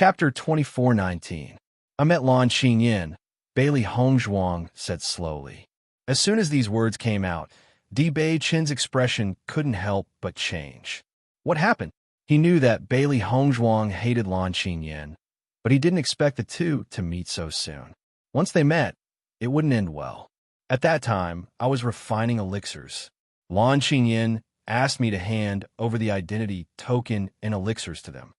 Chapter 2419. I met Lan Qingyin, Bailey Hongzhuang said slowly. As soon as these words came out, Bewitching's expression couldn't help but change. What happened? He knew that Bailey Hongzhuang hated Lan Qingyin, but he didn't expect the two to meet so soon. Once they met, it wouldn't end well. At that time, I was refining elixirs. Lan Qingyin asked me to hand over the identity token and elixirs to them.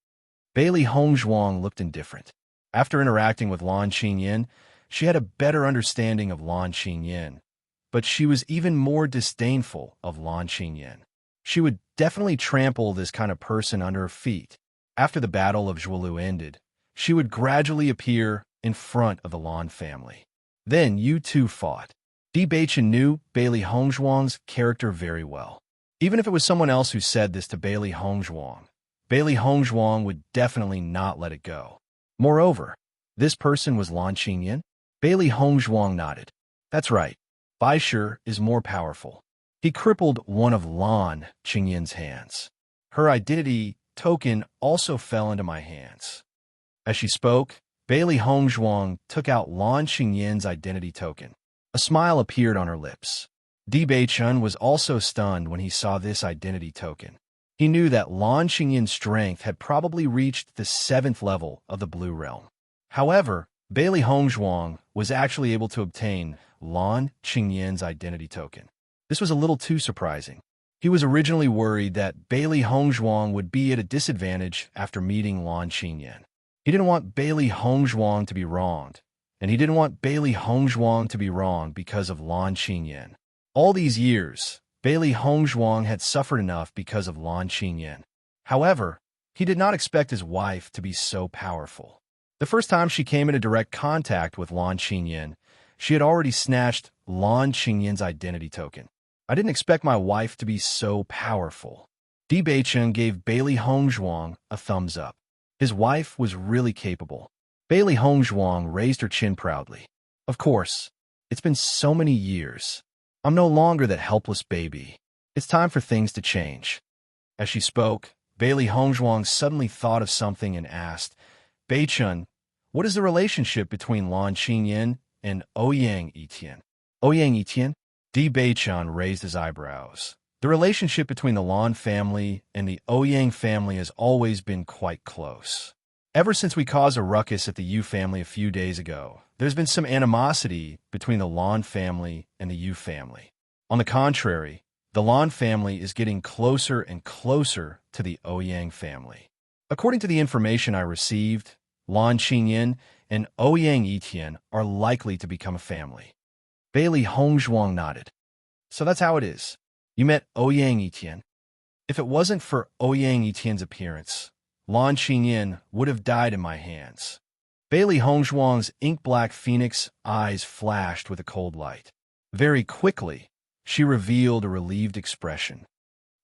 Bailey Hongzhuang looked indifferent. After interacting with Lan Qingyin, she had a better understanding of Lan Qingyin, but she was even more disdainful of Lan Qingyin. She would definitely trample this kind of person under her feet. After the Battle of Zhuolu ended, she would gradually appear in front of the Lan family. Then you two fought. Bewitching knew Bailey Hongzhuang's character very well. Even if it was someone else who said this to Bailey Hongzhuang, Bailey Hongzhuang would definitely not let it go. Moreover, this person was Lan Qingyin. Bailey Hongzhuang nodded. That's right. Baisher is more powerful. He crippled one of Lan Qingyin's hands. Her identity token also fell into my hands. As she spoke, Bailey Hongzhuang took out Lan Qingyin's identity token. A smile appeared on her lips. Bewitching was also stunned when he saw this identity token. He knew that Lan Qingyin's strength had probably reached the 7th level of the Blue Realm. However, Bailey Hongzhuang was actually able to obtain Lan Qingyin's identity token. This was a little too surprising. He was originally worried that Bailey Hongzhuang would be at a disadvantage after meeting Lan Qingyin. He didn't want Bailey Hongzhuang to be wronged, and he didn't want Bailey Hongzhuang to be wronged because of Lan Qingyin. All these years, Bailey Hongzhuang had suffered enough because of Lan Qingyin. However, he did not expect his wife to be so powerful. The first time she came into direct contact with Lan Qingyin, she had already snatched Lan Qingyin's identity token. I didn't expect my wife to be so powerful. Bewitching gave Bailey Hongzhuang a thumbs up. His wife was really capable. Bailey Hongzhuang raised her chin proudly. Of course, it's been so many years. I'm no longer that helpless baby. It's time for things to change. As she spoke, Bailey Hongzhuang suddenly thought of something and asked, Beichun, what is the relationship between Lan Qingyin and Ouyang Etian? Ouyang Etian? Bewitching raised his eyebrows. The relationship between the Lan family and the Ouyang family has always been quite close. Ever since we caused a ruckus at the Yu family a few days ago, there's been some animosity between the Lan family and the Yu family. On the contrary, the Lan family is getting closer and closer to the Ouyang family. According to the information I received, Lan Qingyin and Ouyang Etian are likely to become a family. Bailey Hongzhuang nodded. So that's how it is. You met Ouyang Etian. If it wasn't for Ouyang Etian's appearance, Lan Qingyin would have died in my hands. Bailey Hongzhuang's ink-black phoenix eyes flashed with a cold light. Very quickly, she revealed a relieved expression.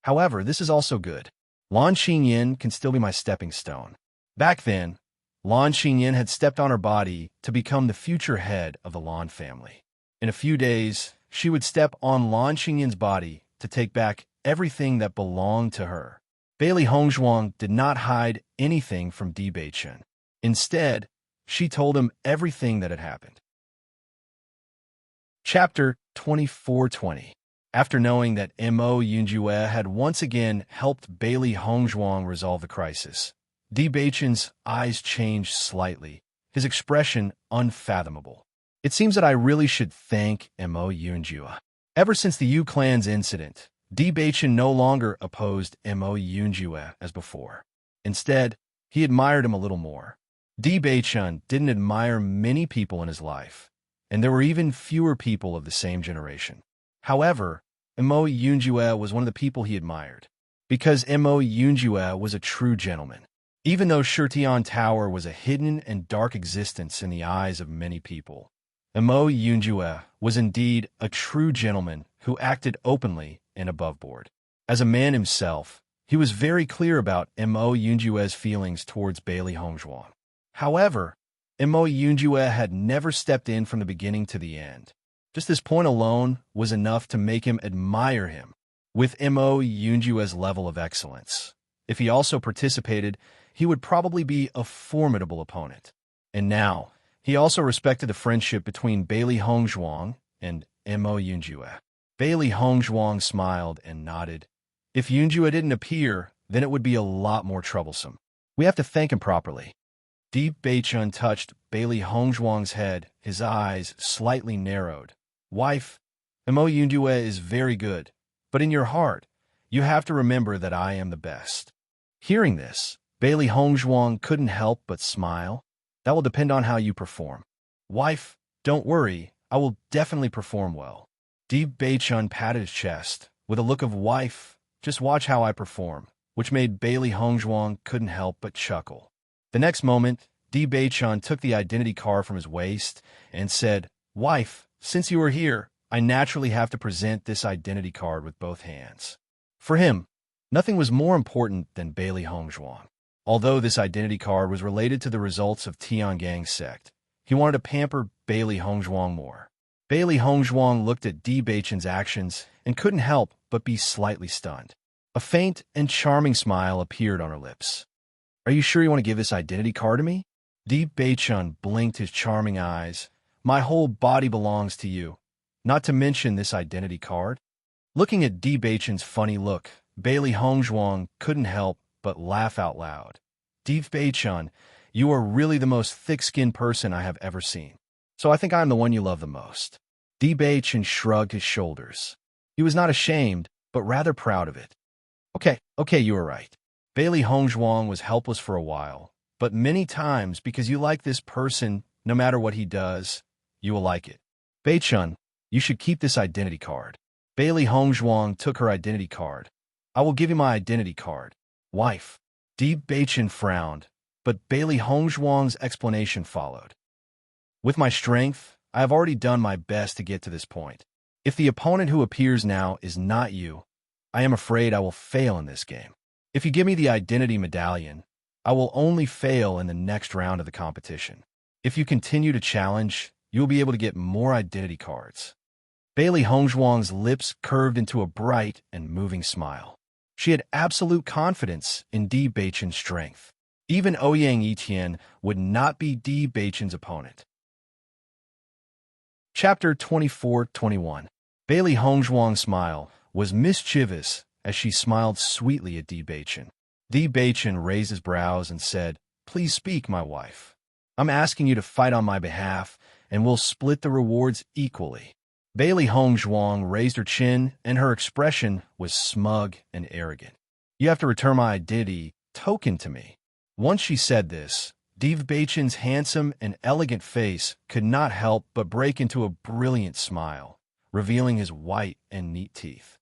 However, this is also good. Lan Qingyin can still be my stepping stone. Back then, Lan Qingyin had stepped on her body to become the future head of the Lan family. In a few days, she would step on Lan Qingyin's body to take back everything that belonged to her. Bailey Hongzhuang did not hide anything from Bewitching. Instead, she told him everything that had happened. Chapter 2420. After knowing that Mo Yunjue had once again helped Bailey Hongzhuang resolve the crisis, Bewitching's eyes changed slightly, his expression unfathomable. It seems that I really should thank Mo Yunjue. Ever since the Yu clan's incident, Bewitching no longer opposed Mo Yunjue as before. Instead, he admired him a little more. Bewitching didn't admire many people in his life, and there were even fewer people of the same generation. However, Mo Yunjue was one of the people he admired, because Mo Yunjue was a true gentleman. Even though Shirtian Tower was a hidden and dark existence in the eyes of many people, Mo Yunjue was indeed a true gentleman who acted openly and above board. As a man himself, he was very clear about Mo Yunjue's feelings towards Bailey Hongzhuang. However, Mo Yunjue had never stepped in from the beginning to the end. Just this point alone was enough to make him admire him with Mo Yunjue's level of excellence. If he also participated, he would probably be a formidable opponent. And now, he also respected the friendship between Bailey Hongzhuang and Mo Yunjue. Bailey Hongzhuang smiled and nodded. If Yunjue didn't appear, then it would be a lot more troublesome. We have to thank him properly. Deep Beichun touched Bailey Hongzhuang's head, his eyes slightly narrowed. Wife, Mo Yunjue is very good, but in your heart, you have to remember that I am the best. Hearing this, Bailey Hongzhuang couldn't help but smile. That will depend on how you perform. Wife, don't worry, I will definitely perform well. Deep Beichun patted his chest, with a look of wife, just watch how I perform, which made Bailey Hongzhuang couldn't help but chuckle. The next moment, Di Beichun took the identity card from his waist and said, Wife, since you are here, I naturally have to present this identity card with both hands. For him, nothing was more important than Bailey Hongzhuang. Although this identity card was related to the results of Tiangang's sect, he wanted to pamper Bailey Hongzhuang more. Bailey Hongzhuang looked at Di Beichun's actions and couldn't help but be slightly stunned. A faint and charming smile appeared on her lips. Are you sure you want to give this identity card to me? Di Beichun blinked his charming eyes. My whole body belongs to you, not to mention this identity card. Looking at Di Beichun's funny look, Bailey Hongzhuang couldn't help but laugh out loud. Di Beichun, you are really the most thick-skinned person I have ever seen. So I think I am the one you love the most. Di Beichun shrugged his shoulders. He was not ashamed, but rather proud of it. Okay, you are right. Bailey Hongzhuang was helpless for a while, but many times because you like this person, no matter what he does, you will like it. Beichun, you should keep this identity card. Bailey Hongzhuang took her identity card. I will give you my identity card. Wife. Di Beichun frowned, but Bailey Hongzhuang's explanation followed. With my strength, I have already done my best to get to this point. If the opponent who appears now is not you, I am afraid I will fail in this game. If you give me the identity medallion, I will only fail in the next round of the competition. If you continue to challenge, you will be able to get more identity cards. Bailey Hongzhuang's lips curved into a bright and moving smile. She had absolute confidence in Di Beichun's strength. Even Ouyang Yitian would not be Di Beichun's opponent. Chapter 24-21. Bailey Hongzhuang's smile was mischievous as she smiled sweetly at Di Beichun. Di Beichun raised his brows and said, Please speak, my wife. I'm asking you to fight on my behalf, and we'll split the rewards equally. Bailey Hongzhuang raised her chin, and her expression was smug and arrogant. You have to return my identity token to me. Once she said this, Di Beichun's handsome and elegant face could not help but break into a brilliant smile, revealing his white and neat teeth.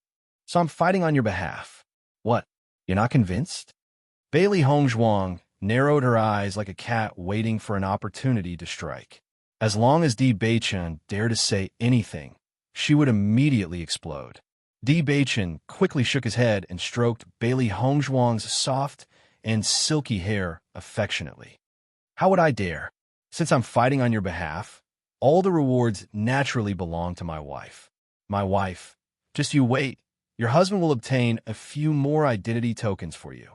So I'm fighting on your behalf. What? You're not convinced? Bailey Hongzhuang narrowed her eyes like a cat waiting for an opportunity to strike. As long as Di Beichun dared to say anything, she would immediately explode. Di Beichun quickly shook his head and stroked Bailey Hongzhuang's soft and silky hair affectionately. How would I dare? Since I'm fighting on your behalf, all the rewards naturally belong to my wife. My wife, just you wait. Your husband will obtain a few more identity tokens for you.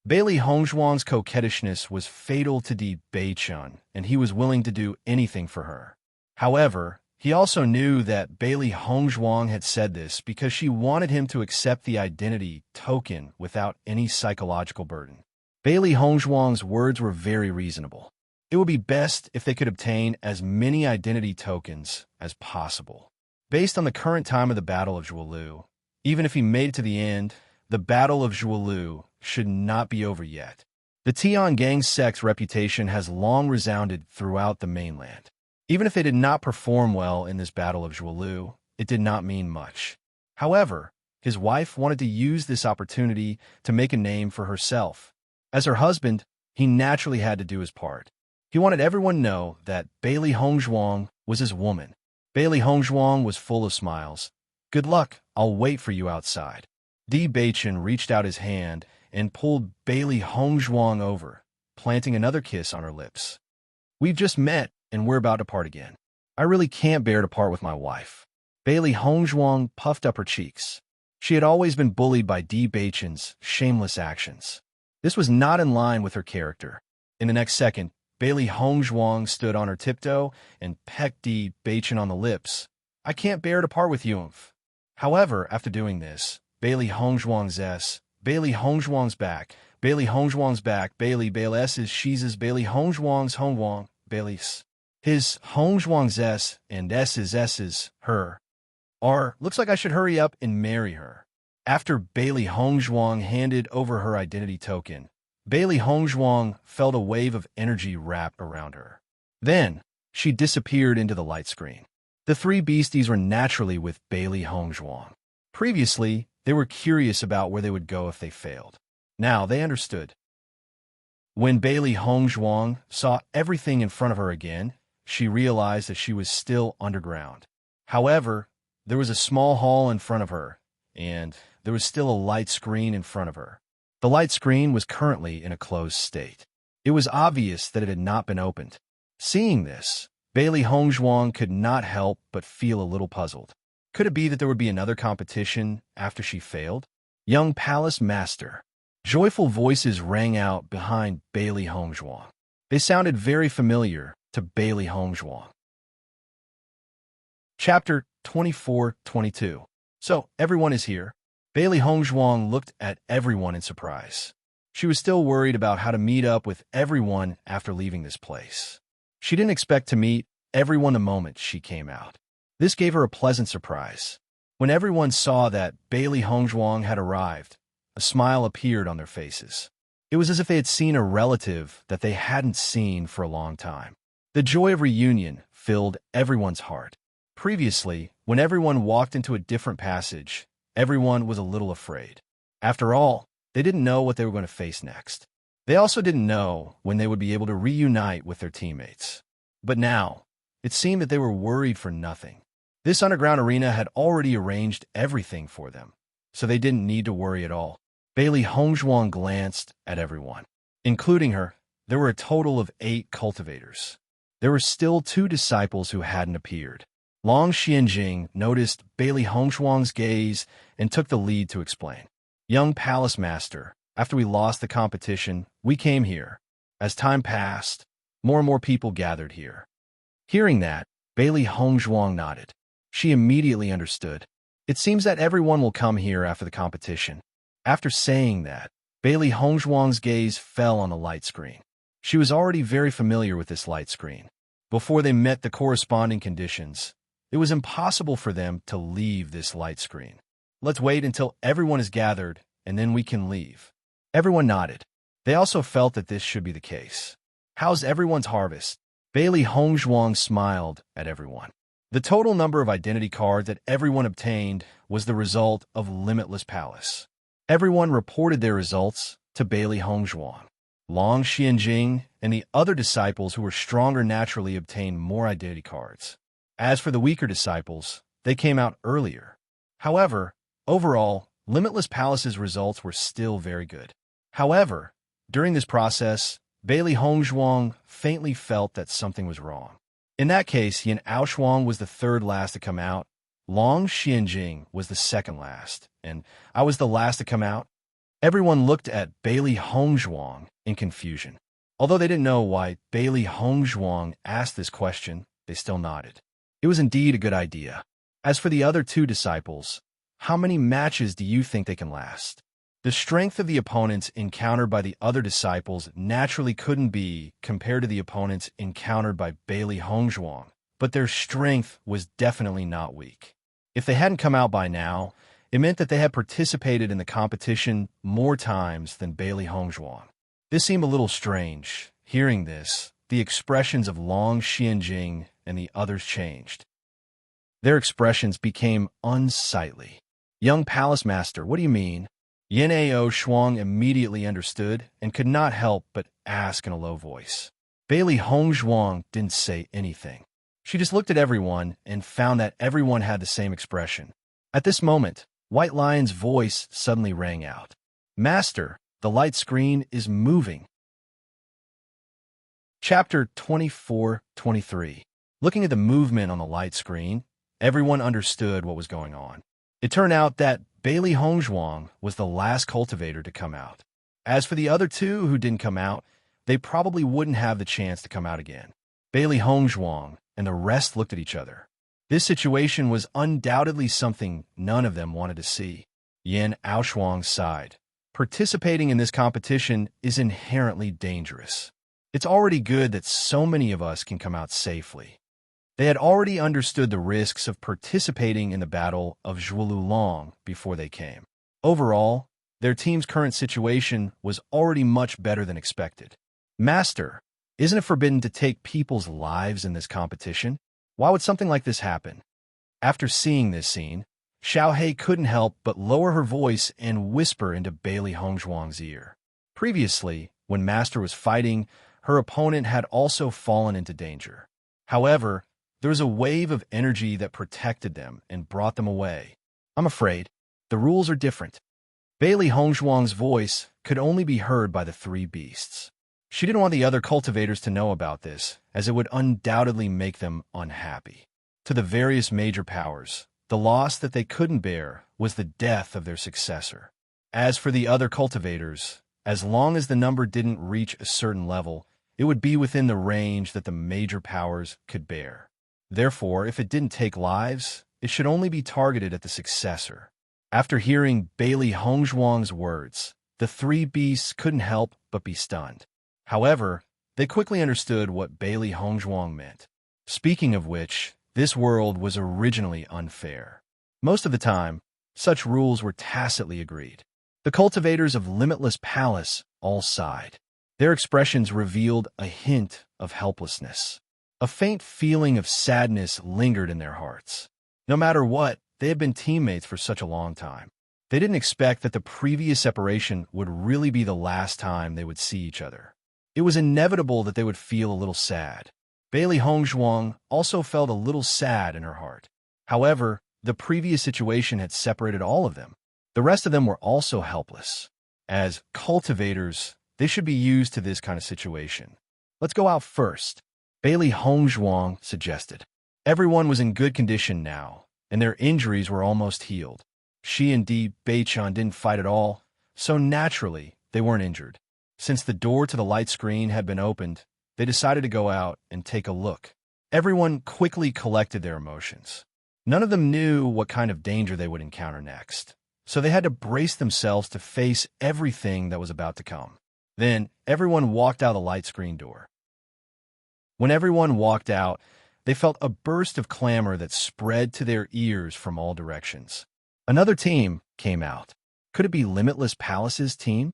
Bailey Hongzhuang's coquettishness was fatal to Di Beichun, and he was willing to do anything for her. However, he also knew that Bailey Hongzhuang had said this because she wanted him to accept the identity token without any psychological burden. Bailey Hongzhuang's words were very reasonable. It would be best if they could obtain as many identity tokens as possible. Based on the current time of the Battle of Zhuolu, even if he made it to the end, the Battle of Zhuolu should not be over yet. The Tiangang sect's reputation has long resounded throughout the mainland. Even if they did not perform well in this Battle of Zhuolu, it did not mean much. However, his wife wanted to use this opportunity to make a name for herself. As her husband, he naturally had to do his part. He wanted everyone to know that Bailey Hongzhuang was his woman. Bailey Hongzhuang was full of smiles. Good luck, I'll wait for you outside. Di Beichun reached out his hand and pulled Bailey Hongzhuang over, planting another kiss on her lips. We've just met, and we're about to part again. I really can't bear to part with my wife. Bailey Hongzhuang puffed up her cheeks. She had always been bullied by Di Beichun's shameless actions. This was not in line with her character. In the next second, Bailey Hongzhuang stood on her tiptoe and pecked Bewitching on the lips. I can't bear to part with you. However, after doing this, Bailey Hongzhuang's back, Bailey Hongzhuang's back, Bailey's she's Bailey Hongzhuang's Hongwang, Bailey's. His Hongzhuang's S and S's her. Looks like I should hurry up and marry her. After Bailey Hongzhuang handed over her identity token, Bailey Hongzhuang felt a wave of energy wrap around her. Then, she disappeared into the light screen. The three beasties were naturally with Bailey Hongzhuang. Previously, they were curious about where they would go if they failed. Now they understood. When Bailey Hongzhuang saw everything in front of her again, she realized that she was still underground. However, there was a small hall in front of her, and there was still a light screen in front of her. The light screen was currently in a closed state. It was obvious that it had not been opened. Seeing this, Bailey Hongzhuang could not help but feel a little puzzled. Could it be that there would be another competition after she failed? Young Palace Master. Joyful voices rang out behind Bailey Hongzhuang. They sounded very familiar to Bailey Hongzhuang. Chapter 24-22. So, everyone is here. Bailey Hongzhuang looked at everyone in surprise. She was still worried about how to meet up with everyone after leaving this place. She didn't expect to meet everyone the moment she came out. This gave her a pleasant surprise. When everyone saw that Bailey Hongzhuang had arrived, a smile appeared on their faces. It was as if they had seen a relative that they hadn't seen for a long time. The joy of reunion filled everyone's heart. Previously, when everyone walked into a different passage, everyone was a little afraid. After all, they didn't know what they were going to face next. They also didn't know when they would be able to reunite with their teammates. But now, it seemed that they were worried for nothing. This underground arena had already arranged everything for them, so they didn't need to worry at all. Bailey Hongzhuang glanced at everyone. Including her, there were a total of 8 cultivators. There were still 2 disciples who hadn't appeared. Long Xianjing noticed Bailey Hongzhuang's gaze and took the lead to explain. Young Palace Master, after we lost the competition, we came here. As time passed, more and more people gathered here. Hearing that, Bailey Hongzhuang nodded. She immediately understood. It seems that everyone will come here after the competition. After saying that, Bailey Hongzhuang's gaze fell on the light screen. She was already very familiar with this light screen. Before they met the corresponding conditions, it was impossible for them to leave this light screen. Let's wait until everyone is gathered, and then we can leave. Everyone nodded. They also felt that this should be the case. How's everyone's harvest? Bailey Hongzhuang smiled at everyone. The total number of identity cards that everyone obtained was the result of Limitless Palace. Everyone reported their results to Bailey Hongzhuang. Long Xianjing and the other disciples who were stronger naturally obtained more identity cards. As for the weaker disciples, they came out earlier. However, overall, Limitless Palace's results were still very good. However, during this process, Bailey Hongzhuang faintly felt that something was wrong. In that case, Yan Aoshuang was the third last to come out, Long Xianjing was the second last, and I was the last to come out. Everyone looked at Bailey Hongzhuang in confusion. Although they didn't know why Bailey Hongzhuang asked this question, they still nodded. It was indeed a good idea. As for the other 2 disciples, how many matches do you think they can last? The strength of the opponents encountered by the other disciples naturally couldn't be compared to the opponents encountered by Bailey Hongzhuang, but their strength was definitely not weak. If they hadn't come out by now, it meant that they had participated in the competition more times than Bailey Hongzhuang. This seemed a little strange. Hearing this, the expressions of Long Xianjing and the others changed. Their expressions became unsightly. Young Palace Master, what do you mean? Yan Aoshuang immediately understood and could not help but ask in a low voice. Bailey Hongzhuang didn't say anything. She just looked at everyone and found that everyone had the same expression. At this moment, White Lion's voice suddenly rang out. Master, the light screen is moving. Chapter 24-23. Looking at the movement on the light screen, everyone understood what was going on. It turned out that Bailey Hongzhuang was the last cultivator to come out. As for the other two who didn't come out, they probably wouldn't have the chance to come out again. Bailey Hongzhuang and the rest looked at each other. This situation was undoubtedly something none of them wanted to see. Yan Aoshuang sighed. Participating in this competition is inherently dangerous. It's already good that so many of us can come out safely. They had already understood the risks of participating in the Battle of Zhuolulong before they came. Overall, their team's current situation was already much better than expected. Master, isn't it forbidden to take people's lives in this competition? Why would something like this happen? After seeing this scene, Xiaohei couldn't help but lower her voice and whisper into Bailey Hongzhuang's ear. Previously, when Master was fighting, her opponent had also fallen into danger. However, there was a wave of energy that protected them and brought them away. I'm afraid the rules are different. Bailey Hongzhuang's voice could only be heard by the three beasts. She didn't want the other cultivators to know about this, as it would undoubtedly make them unhappy. To the various major powers, the loss that they couldn't bear was the death of their successor. As for the other cultivators, as long as the number didn't reach a certain level, it would be within the range that the major powers could bear. Therefore, if it didn't take lives, it should only be targeted at the successor. After hearing Bailey Hongzhuang's words, the three beasts couldn't help but be stunned. However, they quickly understood what Bailey Hongzhuang meant. Speaking of which, this world was originally unfair. Most of the time, such rules were tacitly agreed. The cultivators of Limitless Palace all sighed. Their expressions revealed a hint of helplessness. A faint feeling of sadness lingered in their hearts. No matter what, they had been teammates for such a long time. They didn't expect that the previous separation would really be the last time they would see each other. It was inevitable that they would feel a little sad. Bailey Hongzhuang also felt a little sad in her heart. However, the previous situation had separated all of them. The rest of them were also helpless. As cultivators, they should be used to this kind of situation. Let's go out first, Bailey Hongzhuang suggested. Everyone was in good condition now, and their injuries were almost healed. She and Di Beichan didn't fight at all, so naturally, they weren't injured. Since the door to the light screen had been opened, they decided to go out and take a look. Everyone quickly collected their emotions. None of them knew what kind of danger they would encounter next, so they had to brace themselves to face everything that was about to come. Then, everyone walked out the light screen door. When everyone walked out, they felt a burst of clamor that spread to their ears from all directions. Another team came out. Could it be Limitless Palace's team?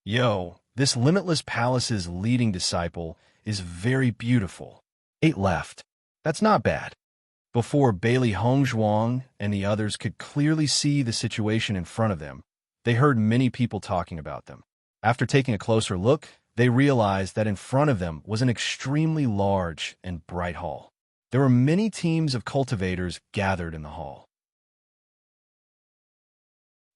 Yo, this Limitless Palace's leading disciple is very beautiful. 8 left. That's not bad. Before Bailey Hongzhuang and the others could clearly see the situation in front of them, they heard many people talking about them. After taking a closer look, they realized that in front of them was an extremely large and bright hall. There were many teams of cultivators gathered in the hall.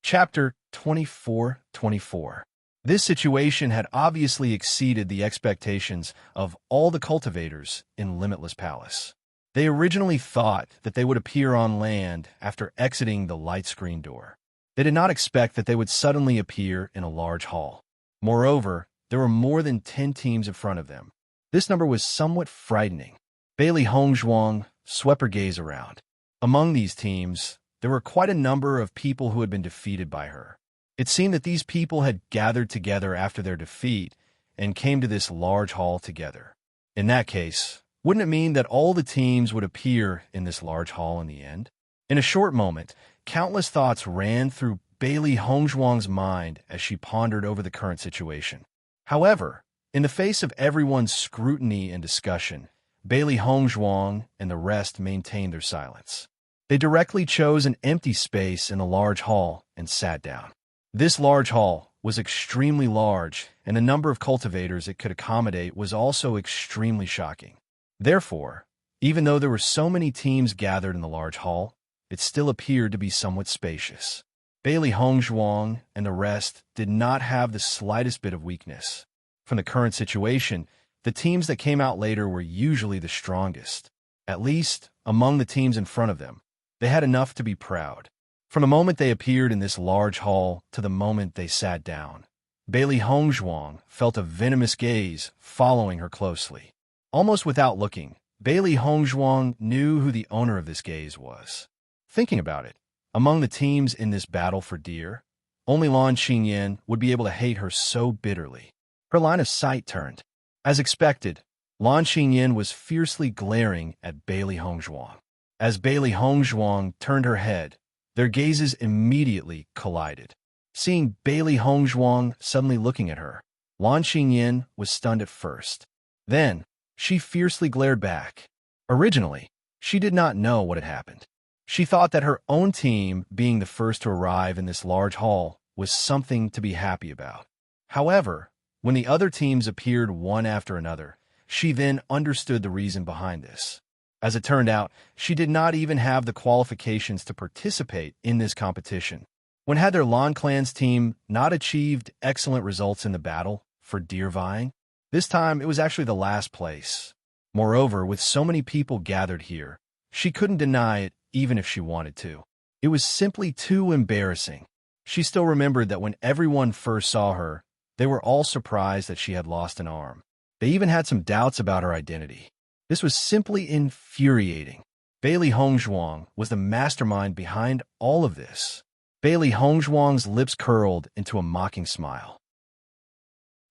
Chapter 24-24. This situation had obviously exceeded the expectations of all the cultivators in Limitless Palace. They originally thought that they would appear on land after exiting the light screen door. They did not expect that they would suddenly appear in a large hall. Moreover, there were more than 10 teams in front of them. This number was somewhat frightening. Bailey Hongzhuang swept her gaze around. Among these teams, there were quite a number of people who had been defeated by her. It seemed that these people had gathered together after their defeat and came to this large hall together. In that case, wouldn't it mean that all the teams would appear in this large hall in the end? In a short moment, countless thoughts ran through Bailey Hongzhuang's mind as she pondered over the current situation. However, in the face of everyone's scrutiny and discussion, Bailey Hongzhuang and the rest maintained their silence. They directly chose an empty space in the large hall and sat down. This large hall was extremely large, and the number of cultivators it could accommodate was also extremely shocking. Therefore, even though there were so many teams gathered in the large hall, it still appeared to be somewhat spacious. Bailey Hongzhuang and the rest did not have the slightest bit of weakness. From the current situation, the teams that came out later were usually the strongest. At least, among the teams in front of them, they had enough to be proud. From the moment they appeared in this large hall to the moment they sat down, Bailey Hongzhuang felt a venomous gaze following her closely. Almost without looking, Bailey Hongzhuang knew who the owner of this gaze was. Thinking about it, among the teams in this battle for deer, only Lan Xingyan would be able to hate her so bitterly. Her line of sight turned. As expected, Lan Xingyan was fiercely glaring at Bailey Hongzhuang. As Bailey Hongzhuang turned her head, their gazes immediately collided. Seeing Bailey Hongzhuang suddenly looking at her, Lan Xingyan was stunned at first. Then, she fiercely glared back. Originally, she did not know what had happened. She thought that her own team being the first to arrive in this large hall was something to be happy about. However, when the other teams appeared one after another, she then understood the reason behind this. As it turned out, she did not even have the qualifications to participate in this competition. When had their Lan Clan's team not achieved excellent results in the battle for deer vying? This time, it was actually the last place. Moreover, with so many people gathered here, she couldn't deny it even if she wanted to. It was simply too embarrassing. She still remembered that when everyone first saw her, they were all surprised that she had lost an arm. They even had some doubts about her identity. This was simply infuriating. Bailey Hongzhuang was the mastermind behind all of this. Bailey Hongzhuang's lips curled into a mocking smile.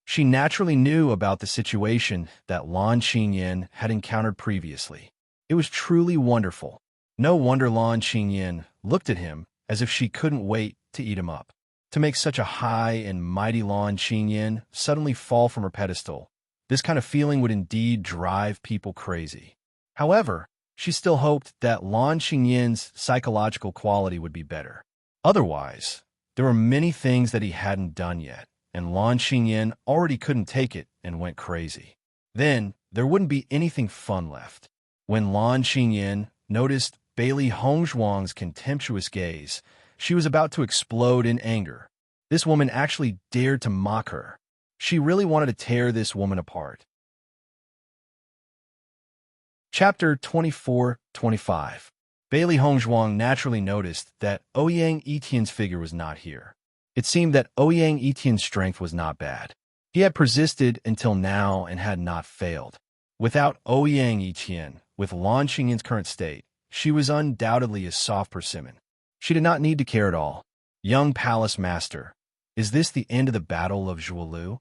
She naturally knew about the situation that Lan Xingyan had encountered previously. It was truly wonderful. No wonder Lan Xingyan looked at him as if she couldn't wait to eat him up. To make such a high and mighty Lan Xingyan suddenly fall from her pedestal, this kind of feeling would indeed drive people crazy. However, she still hoped that Lan Xingyan's psychological quality would be better. Otherwise, there were many things that he hadn't done yet, and Lan Xingyan already couldn't take it and went crazy. Then, there wouldn't be anything fun left. When Lan Xingyan noticed Bailey Hongzhuang's contemptuous gaze, she was about to explode in anger. This woman actually dared to mock her. She really wanted to tear this woman apart. Chapter 24-25. Bailey Hongzhuang naturally noticed that Ouyang Etien's figure was not here. It seemed that Ouyang Etien's strength was not bad. He had persisted until now and had not failed. Without Ouyang Etien, with Lan Xingyan's current state, she was undoubtedly a soft persimmon. She did not need to care at all. Young palace master, is this the end of the battle of Zhuolu?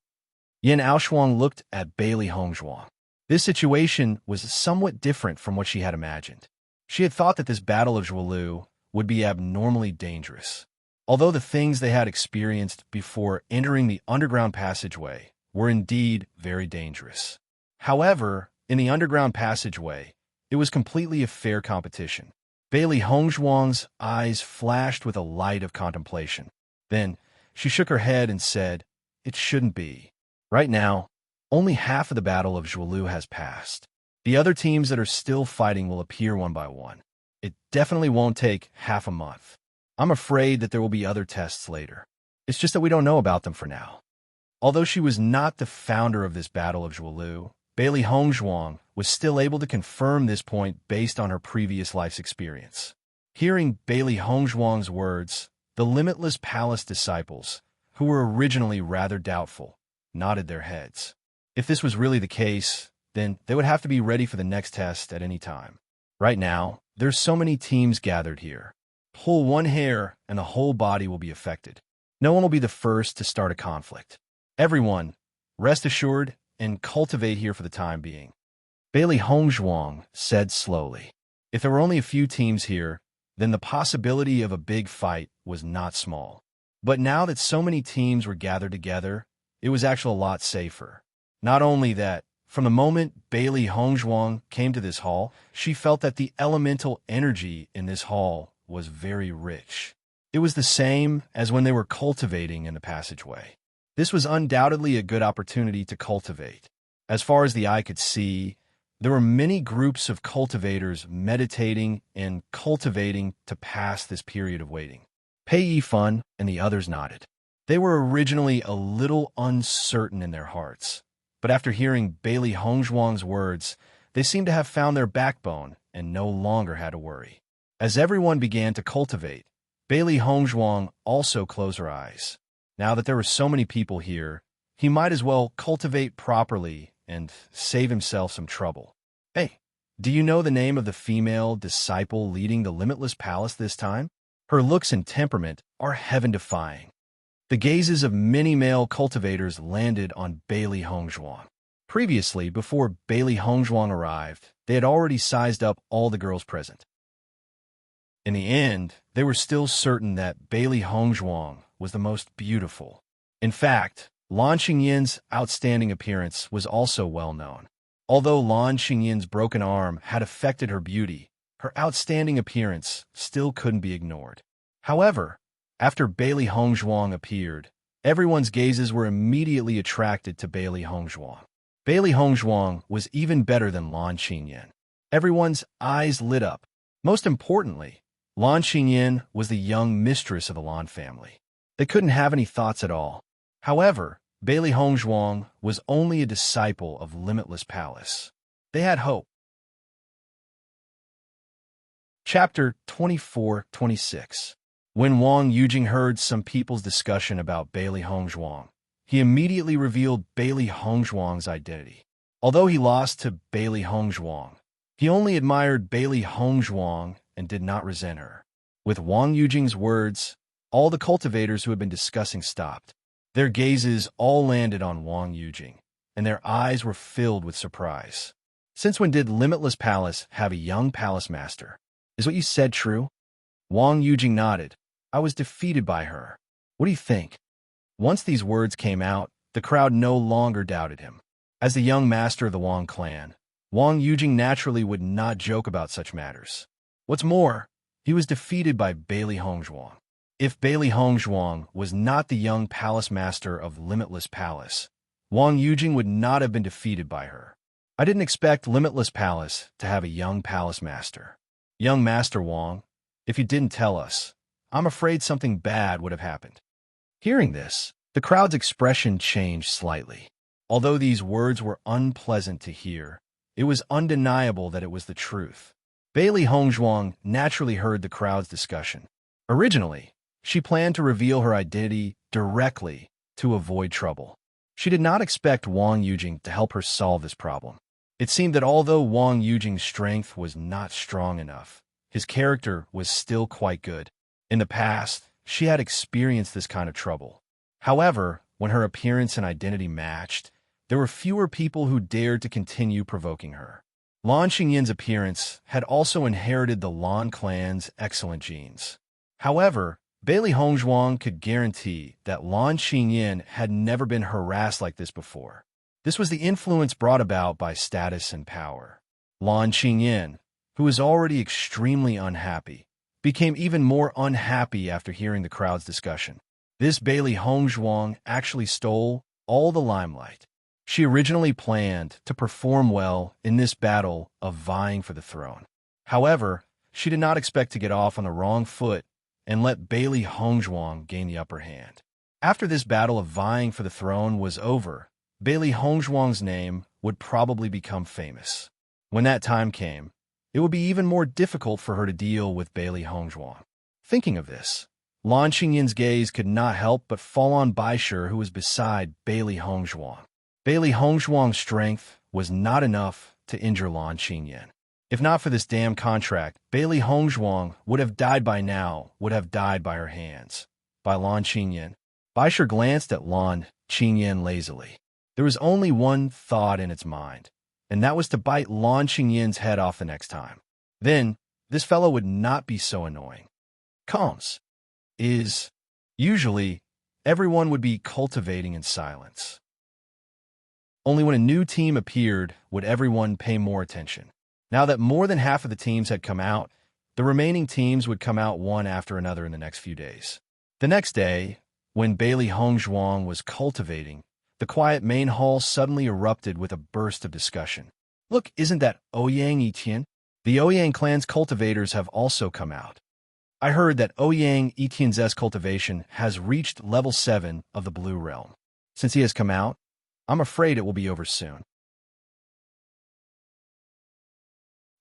Yin Aoshuang looked at Bailey Hongzhuang. This situation was somewhat different from what she had imagined. She had thought that this battle of Zhuolu would be abnormally dangerous. Although the things they had experienced before entering the underground passageway were indeed very dangerous. However, in the underground passageway, it was completely a fair competition. Bailey Hongzhuang's eyes flashed with a light of contemplation. Then, she shook her head and said, "It shouldn't be. Right now, only half of the battle of Zhuolu has passed. The other teams that are still fighting will appear one by one. It definitely won't take half a month. I'm afraid that there will be other tests later. It's just that we don't know about them for now." Although she was not the founder of this battle of Zhuolu, Bailey Hongzhuang was still able to confirm this point based on her previous life's experience. Hearing Bailey Hongzhuang's words, the Limitless Palace disciples, who were originally rather doubtful, nodded their heads. If this was really the case, then they would have to be ready for the next test at any time. Right now, there's so many teams gathered here. Pull one hair and the whole body will be affected. No one will be the first to start a conflict. Everyone, rest assured and cultivate here for the time being. Bailey Hongzhuang said slowly. If there were only a few teams here, then the possibility of a big fight was not small. But now that so many teams were gathered together, it was actually a lot safer. Not only that, from the moment Bailey Hongzhuang came to this hall, she felt that the elemental energy in this hall was very rich. It was the same as when they were cultivating in the passageway. This was undoubtedly a good opportunity to cultivate. As far as the eye could see, there were many groups of cultivators meditating and cultivating to pass this period of waiting. Pei Yifan and the others nodded. They were originally a little uncertain in their hearts, but after hearing Bailey Hongzhuang's words, they seemed to have found their backbone and no longer had to worry. As everyone began to cultivate, Bailey Hongzhuang also closed her eyes. Now that there were so many people here, he might as well cultivate properly and save himself some trouble. Hey, do you know the name of the female disciple leading the Limitless Palace this time? Her looks and temperament are heaven-defying. The gazes of many male cultivators landed on Bailey Hongzhuang. Previously, before Bailey Hongzhuang arrived, they had already sized up all the girls present. In the end, they were still certain that Bailey Hongzhuang was the most beautiful. In fact, Lan Xinyan's outstanding appearance was also well known. Although Lan Xinyan's broken arm had affected her beauty, her outstanding appearance still couldn't be ignored. However, after Bailey Hongzhuang appeared, everyone's gazes were immediately attracted to Bailey Hongzhuang. Bailey Hongzhuang was even better than Lan Xinyan. Everyone's eyes lit up. Most importantly, Lan Xinyan was the young mistress of the Lan family. They couldn't have any thoughts at all. However, Bailey Hongzhuang was only a disciple of Limitless Palace. They had hope. Chapter 24-26. When Wang Yujing heard some people's discussion about Bailey Hongzhuang, he immediately revealed Bailey Hongzhuang's identity. Although he lost to Bailey Hongzhuang, he only admired Bailey Hongzhuang and did not resent her. With Wang Yujing's words, all the cultivators who had been discussing stopped. Their gazes all landed on Wang Yujing, and their eyes were filled with surprise. Since when did Limitless Palace have a young palace master? Is what you said true? Wang Yujing nodded. I was defeated by her. What do you think? Once these words came out, the crowd no longer doubted him. As the young master of the Wang clan, Wang Yujing naturally would not joke about such matters. What's more, he was defeated by Bailey Hongzhuang. If Bailey Hongzhuang was not the young palace master of Limitless Palace, Wang Yujing would not have been defeated by her. I didn't expect Limitless Palace to have a young palace master. Young Master Wang, if you didn't tell us, I'm afraid something bad would have happened. Hearing this, the crowd's expression changed slightly. Although these words were unpleasant to hear, it was undeniable that it was the truth. Bailey Hongzhuang naturally heard the crowd's discussion. Originally, she planned to reveal her identity directly to avoid trouble. She did not expect Wang Yujing to help her solve this problem. It seemed that although Wang Yujing's strength was not strong enough, his character was still quite good. In the past, she had experienced this kind of trouble. However, when her appearance and identity matched, there were fewer people who dared to continue provoking her. Lan Xinyan's appearance had also inherited the Lan clan's excellent genes. However, Bailey Hongzhuang could guarantee that Lan Xinyan had never been harassed like this before. This was the influence brought about by status and power. Lan Xinyan, who was already extremely unhappy, became even more unhappy after hearing the crowd's discussion. This Bailey Hongzhuang actually stole all the limelight. She originally planned to perform well in this battle of vying for the throne. However, she did not expect to get off on the wrong foot and let Bailey Hongzhuang gain the upper hand. After this battle of vying for the throne was over, Bailey Hongzhuang's name would probably become famous. When that time came, it would be even more difficult for her to deal with Bailey Hongzhuang. Thinking of this, Lan Xinyan's gaze could not help but fall on Baishir, who was beside Bailey Hongzhuang. Bailey Hongzhuang's strength was not enough to injure Lan Xinyan. If not for this damn contract, Bailey Hongzhuang would have died by now, would have died by her hands. By Lan Xinyan. Baishir glanced at Lan Xinyan lazily. There was only one thought in its mind, and that was to bite Lan Xinyan's head off the next time. Then, this fellow would not be so annoying. Usually, everyone would be cultivating in silence. Only when a new team appeared would everyone pay more attention. Now that more than half of the teams had come out, the remaining teams would come out one after another in the next few days. The next day, when Bailey Hongzhuang was cultivating, the quiet main hall suddenly erupted with a burst of discussion. Look, isn't that Ouyang Etienne? The Ouyang clan's cultivators have also come out. I heard that Ouyang Etienne's cultivation has reached level 7 of the Blue Realm. Since he has come out, I'm afraid it will be over soon.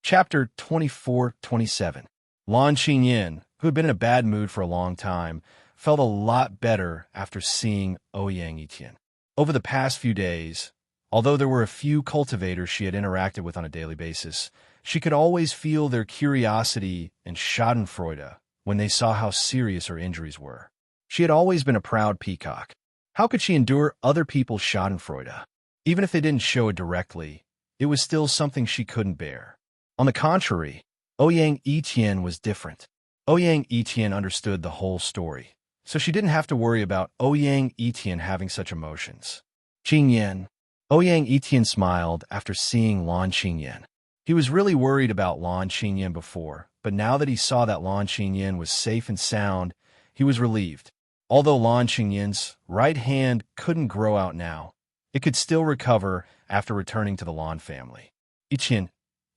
Chapter 24-27. Lan Xinyan, who had been in a bad mood for a long time, felt a lot better after seeing Ouyang Etienne. Over the past few days, although there were a few cultivators she had interacted with on a daily basis, she could always feel their curiosity and schadenfreude when they saw how serious her injuries were. She had always been a proud peacock. How could she endure other people's schadenfreude? Even if they didn't show it directly, it was still something she couldn't bear. On the contrary, Ouyang Etienne was different. Ouyang Etienne understood the whole story, so she didn't have to worry about Ouyang Etienne having such emotions. Qingyan. Ouyang Etienne smiled after seeing Lan Qingyan. He was really worried about Lan Qingyan before, but now that he saw that Lan Qingyan was safe and sound, he was relieved. Although Lan Qingyan's right hand couldn't grow out now, it could still recover after returning to the Lan family. Etienne.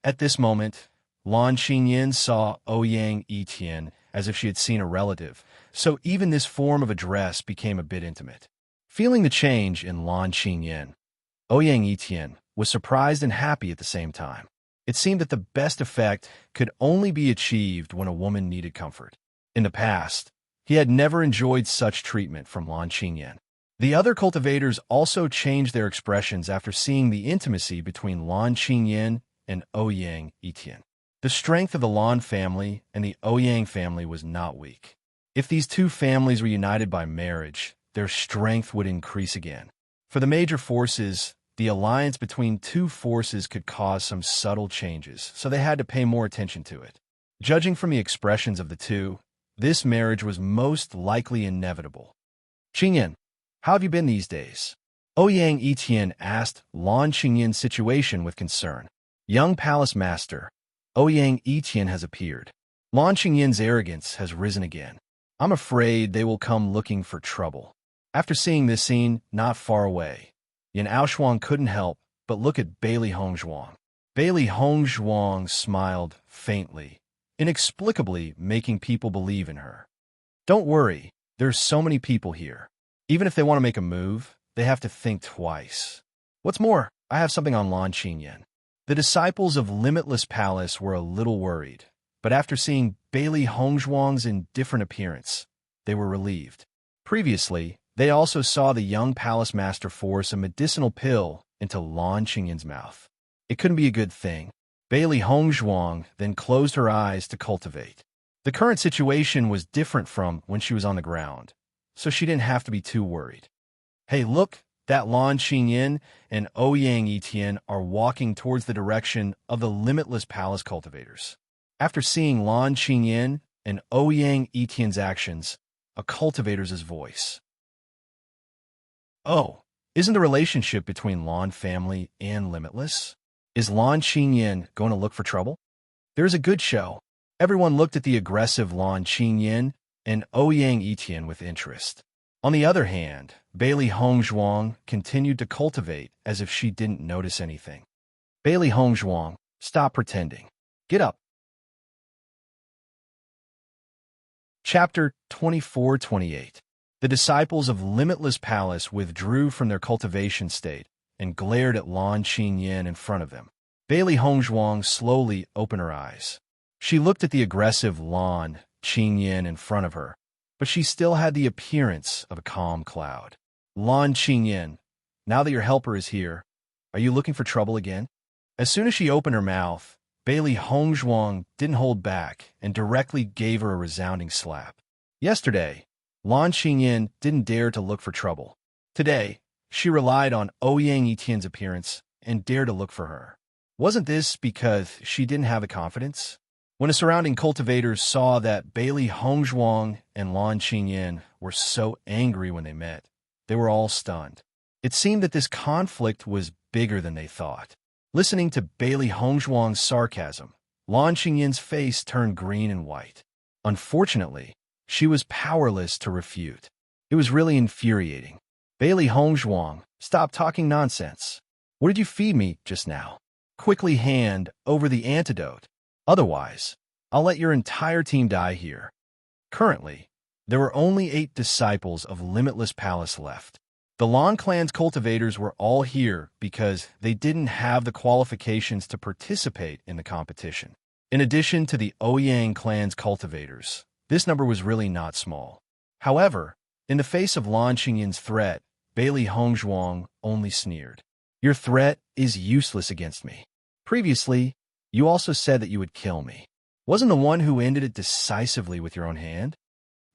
At this moment, Lan Qingyan saw Ouyang Etienne as if she had seen a relative, so even this form of address became a bit intimate. Feeling the change in Lan Qingyan, Ouyang Etienne was surprised and happy at the same time. It seemed that the best effect could only be achieved when a woman needed comfort. In the past, he had never enjoyed such treatment from Lan Qingyan. The other cultivators also changed their expressions after seeing the intimacy between Lan Qingyan and Ouyang Etienne. The strength of the Lan family and the Ouyang family was not weak. If these two families were united by marriage, their strength would increase again. For the major forces, the alliance between two forces could cause some subtle changes, so they had to pay more attention to it. Judging from the expressions of the two, this marriage was most likely inevitable. Qingyan, how have you been these days? Ouyang Etienne asked Lan Qingyan's situation with concern. Young palace master, Ouyang Etienne has appeared. Lan Qingyan's arrogance has risen again. I'm afraid they will come looking for trouble. After seeing this scene not far away, Yan Aoshuang couldn't help but look at Bailey Hongzhuang. Bailey Hongzhuang smiled faintly, inexplicably making people believe in her. Don't worry, there's so many people here. Even if they want to make a move, they have to think twice. What's more, I have something on Lan Qingyan. The disciples of Limitless Palace were a little worried, but after seeing Bailey Hongzhuang's indifferent appearance, they were relieved. Previously, they also saw the young palace master force a medicinal pill into Lan Qingyan's mouth. It couldn't be a good thing. Bailey Hongzhuang then closed her eyes to cultivate. The current situation was different from when she was on the ground, so she didn't have to be too worried. Hey, look, that Lan Qingyan and Ouyang Etienne are walking towards the direction of the Limitless Palace cultivators. After seeing Lan Qingyan and Ouyang Etienne's actions, a cultivator's voice. Oh, isn't the relationship between Lan family and Limitless? Is Lan Qingyan going to look for trouble? There's a good show. Everyone looked at the aggressive Lan Qingyan and Ouyang Etienne with interest. On the other hand, Bailey Hongzhuang continued to cultivate as if she didn't notice anything. Bailey Hongzhuang, stop pretending. Get up. Chapter 24-28. The disciples of Limitless Palace withdrew from their cultivation state and glared at Lan Qingyan in front of them. Bailey Hongzhuang slowly opened her eyes. She looked at the aggressive Lan Qingyan in front of her, but she still had the appearance of a calm cloud. Lan Qingyan, now that your helper is here, are you looking for trouble again? As soon as she opened her mouth, Bailey Hongzhuang didn't hold back and directly gave her a resounding slap. Yesterday, Lan Qingyan didn't dare to look for trouble. Today, she relied on Ouyang Etienne's appearance and dared to look for her. Wasn't this because she didn't have the confidence? When the surrounding cultivators saw that Bailey Hongzhuang and Lan Qingyan were so angry when they met, they were all stunned. It seemed that this conflict was bigger than they thought. Listening to Bailey Hongzhuang's sarcasm, Lan Qingyan's face turned green and white. Unfortunately, she was powerless to refute. It was really infuriating. Bailey Hongzhuang, stop talking nonsense. What did you feed me just now? Quickly hand over the antidote. Otherwise, I'll let your entire team die here. Currently, there were only 8 disciples of Limitless Palace left. The Lan clan's cultivators were all here because they didn't have the qualifications to participate in the competition. In addition to the Ouyang clan's cultivators, this number was really not small. However, in the face of Lan Qingyin's threat, Bailey Hongzhuang only sneered. Your threat is useless against me. Previously, you also said that you would kill me. Wasn't the one who ended it decisively with your own hand?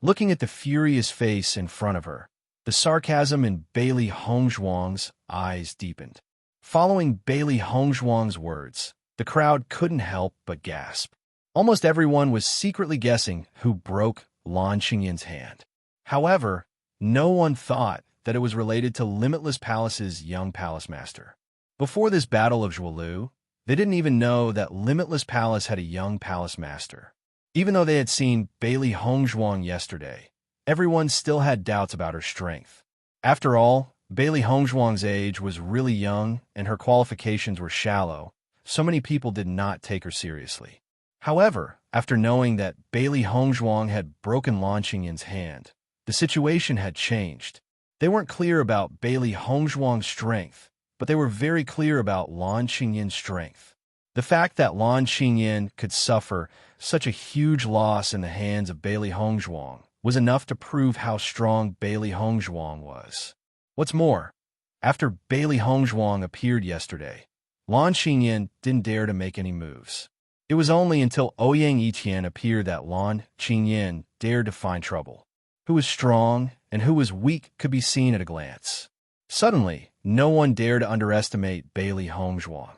Looking at the furious face in front of her, the sarcasm in Bailey Hongzhuang's eyes deepened. Following Bailey Hongzhuang's words, the crowd couldn't help but gasp. Almost everyone was secretly guessing who broke Lan Qingyin's hand. However, no one thought that it was related to Limitless Palace's young palace master. Before this battle of Zhuolu, they didn't even know that Limitless Palace had a young palace master. Even though they had seen Bailey Hongzhuang yesterday, everyone still had doubts about her strength. After all, Bailey Hongzhuang's age was really young and her qualifications were shallow, so many people did not take her seriously. However, after knowing that Bailey Hongzhuang had broken Lan Qingyin's hand, the situation had changed. They weren't clear about Bailey Hongzhuang's strength, but they were very clear about Lan Qingyin's strength. The fact that Lan Qingyin could suffer such a huge loss in the hands of Bailey Hongzhuang was enough to prove how strong Bailey Hongzhuang was. What's more, after Bailey Hongzhuang appeared yesterday, Lan Qingyin didn't dare to make any moves. It was only until Ouyang Yitian appeared that Lan Qingyin dared to find trouble. Who was strong and who was weak could be seen at a glance. Suddenly, no one dared to underestimate Bailey Hongzhuang.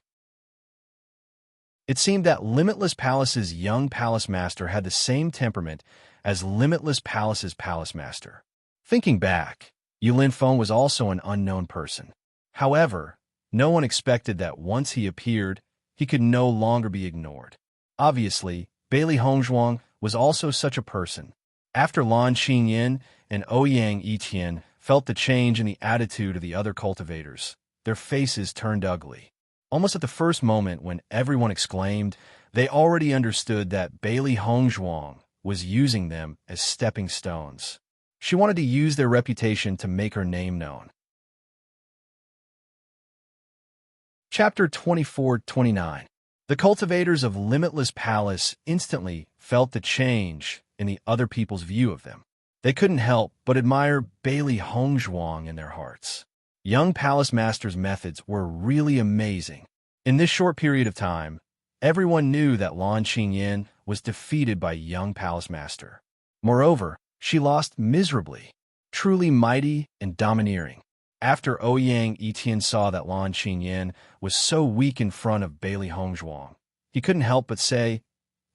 It seemed that Limitless Palace's young palace master had the same temperament as Limitless Palace's palace master. Thinking back, Yulin Feng was also an unknown person. However, no one expected that once he appeared, he could no longer be ignored. Obviously, Bailey Hongzhuang was also such a person. After Lan Qingyin and Ouyang Yitian felt the change in the attitude of the other cultivators, their faces turned ugly. Almost at the first moment when everyone exclaimed, they already understood that Bailey Hongzhuang was using them as stepping stones. She wanted to use their reputation to make her name known. Chapter 24-29. The cultivators of Limitless Palace instantly felt the change in the other people's view of them. They couldn't help but admire Bailey Hongzhuang in their hearts. Young palace master's methods were really amazing. In this short period of time, everyone knew that Lan Qingyin was defeated by young palace master. Moreover, she lost miserably, truly mighty and domineering. After Ouyang Yitian saw that Lan Qingyin was so weak in front of Bailey Hongzhuang, he couldn't help but say,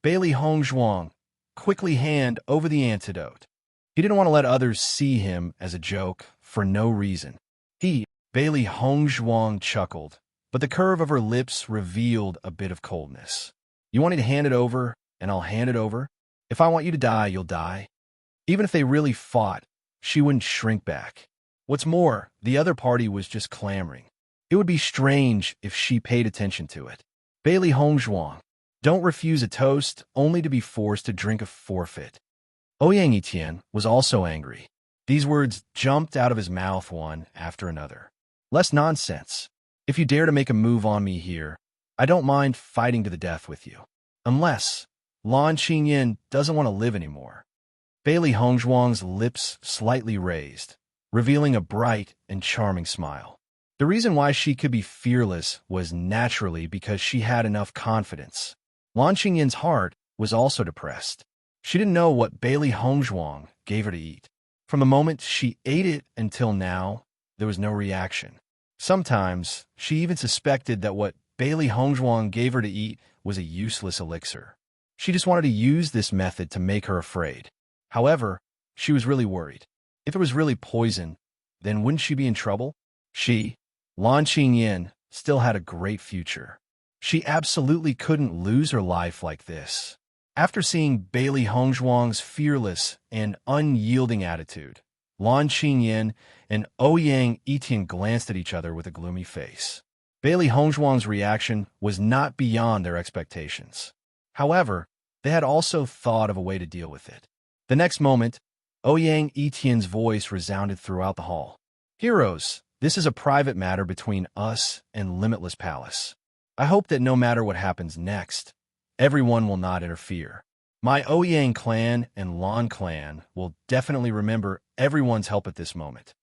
Bailey Hongzhuang, quickly hand over the antidote. He didn't want to let others see him as a joke for no reason. Bailey Hongzhuang chuckled, but the curve of her lips revealed a bit of coldness. You want me to hand it over, and I'll hand it over? If I want you to die, you'll die. Even if they really fought, she wouldn't shrink back. What's more, the other party was just clamoring. It would be strange if she paid attention to it. Bailey Hongzhuang, don't refuse a toast only to be forced to drink a forfeit. Ouyang Yitian was also angry. These words jumped out of his mouth one after another. Less nonsense. If you dare to make a move on me here, I don't mind fighting to the death with you. Unless Lan Qingyin doesn't want to live anymore. Bailey Hongzhuang's lips slightly raised, revealing a bright and charming smile. The reason why she could be fearless was naturally because she had enough confidence. Lan Qingyin's heart was also depressed. She didn't know what Bailey Hongzhuang gave her to eat. From the moment she ate it until now, there was no reaction. Sometimes, she even suspected that what Bailey Hongzhuang gave her to eat was a useless elixir. She just wanted to use this method to make her afraid. However, she was really worried. If it was really poison, then wouldn't she be in trouble? She, Lan Qingyin, still had a great future. She absolutely couldn't lose her life like this. After seeing Bailey Hongzhuang's fearless and unyielding attitude, Lan Qingyin and Ouyang Yitian glanced at each other with a gloomy face. Bailey Hongzhuang's reaction was not beyond their expectations. However, they had also thought of a way to deal with it. The next moment, Ouyang Yitian's voice resounded throughout the hall. Heroes, this is a private matter between us and Limitless Palace. I hope that no matter what happens next, everyone will not interfere. My Ouyang clan and Lan clan will definitely remember everyone's help at this moment.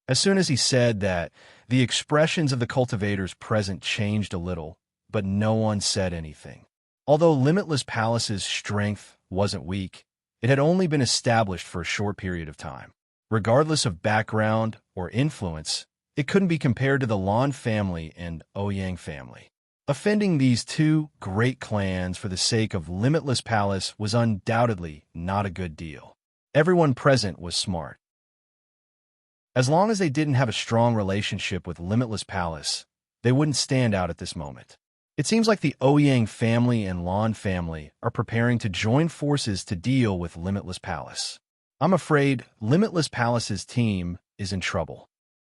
As soon as he said that, the expressions of the cultivators present changed a little, but no one said anything. Although Limitless Palace's strength wasn't weak, it had only been established for a short period of time. Regardless of background or influence, it couldn't be compared to the Lan family and Ouyang family. Offending these two great clans for the sake of Limitless Palace was undoubtedly not a good deal. Everyone present was smart. As long as they didn't have a strong relationship with Limitless Palace, they wouldn't stand out at this moment. It seems like the Ouyang family and Lan family are preparing to join forces to deal with Limitless Palace. I'm afraid Limitless Palace's team is in trouble.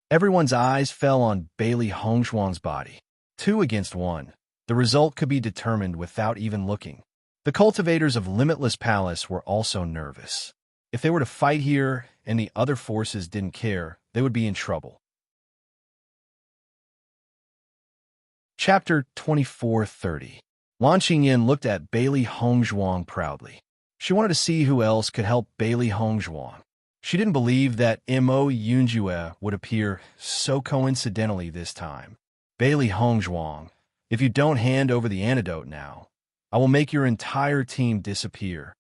Everyone's eyes fell on Bailey Hongzhuang's body. 2 against 1. The result could be determined without even looking. The cultivators of Limitless Palace were also nervous. If they were to fight here and the other forces didn't care, they would be in trouble. Chapter 24:30. Lan Qingyan looked at Bailey Hongzhuang proudly. She wanted to see who else could help Bailey Hongzhuang. She didn't believe that Mo Yunjue would appear so coincidentally this time. Bailey Hongzhuang, if you don't hand over the antidote now, I will make your entire team disappear.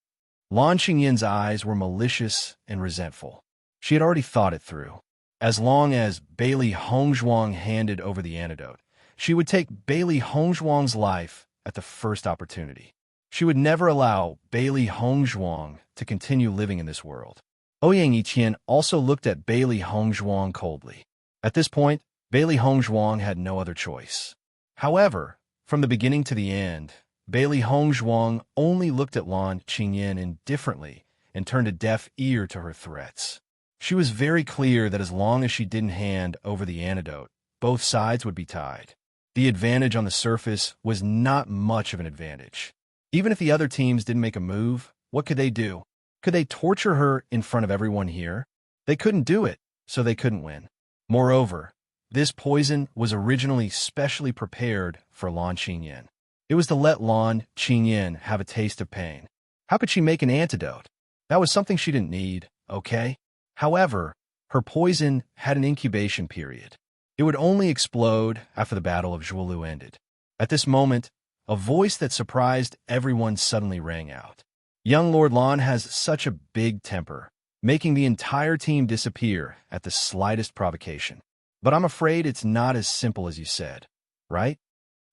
Lan Qingyan's eyes were malicious and resentful. She had already thought it through. As long as Bailey Hongzhuang handed over the antidote, she would take Bailey Hongzhuang's life at the first opportunity. She would never allow Bailey Hongzhuang to continue living in this world. Ouyang Yiqian also looked at Bailey Hongzhuang coldly. At this point, Bailey Hongzhuang had no other choice. However, from the beginning to the end, Bailey Hongzhuang only looked at Lan Qingyan indifferently and turned a deaf ear to her threats. She was very clear that as long as she didn't hand over the antidote, both sides would be tied. The advantage on the surface was not much of an advantage. Even if the other teams didn't make a move, what could they do? Could they torture her in front of everyone here? They couldn't do it, so they couldn't win. Moreover, this poison was originally specially prepared for Lan Qingyan. It was to let Lan Qingyan have a taste of pain. How could she make an antidote? That was something she didn't need, okay? However, her poison had an incubation period. It would only explode after the Battle of Zhuolu ended. At this moment, a voice that surprised everyone suddenly rang out. Young Lord Lan has such a big temper, making the entire team disappear at the slightest provocation. But I'm afraid it's not as simple as you said, right?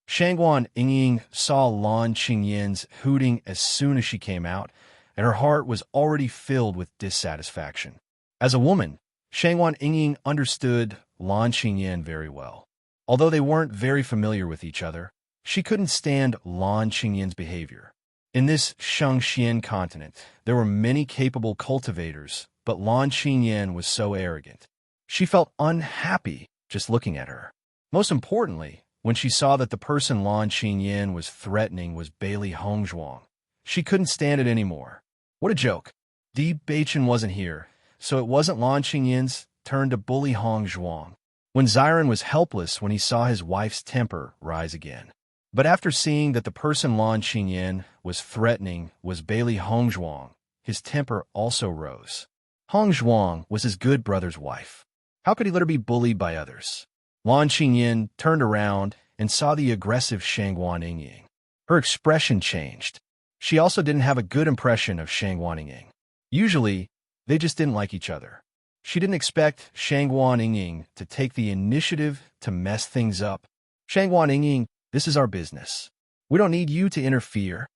Shangguan Yingying saw Lan Qingyan's hooting as soon as she came out, and her heart was already filled with dissatisfaction. As a woman, Shangguan Yingying understood Lan Qingyan very well. Although they weren't very familiar with each other, she couldn't stand Lan Qingyan's behavior. In this Shangxian continent, there were many capable cultivators, but Lan Qingyan was so arrogant. She felt unhappy just looking at her. Most importantly, when she saw that the person Lan Qingyan was threatening was Bailey Hongzhuang, she couldn't stand it anymore. What a joke. Bewitching wasn't here, so it wasn't Lan Qingyan's turn to bully Hongzhuang. When Ziran was helpless when he saw his wife's temper rise again. But after seeing that the person Lan Qingyan was threatening was Bailey Hongzhuang, his temper also rose. Hongzhuang was his good brother's wife. How could he let her be bullied by others? Lan Qingyan turned around and saw the aggressive Shangguan Yingying. Her expression changed. She also didn't have a good impression of Shangguan Yingying. Usually, they just didn't like each other. She didn't expect Shangguan Yingying to take the initiative to mess things up. Shangguan Yingying, this is our business. We don't need you to interfere,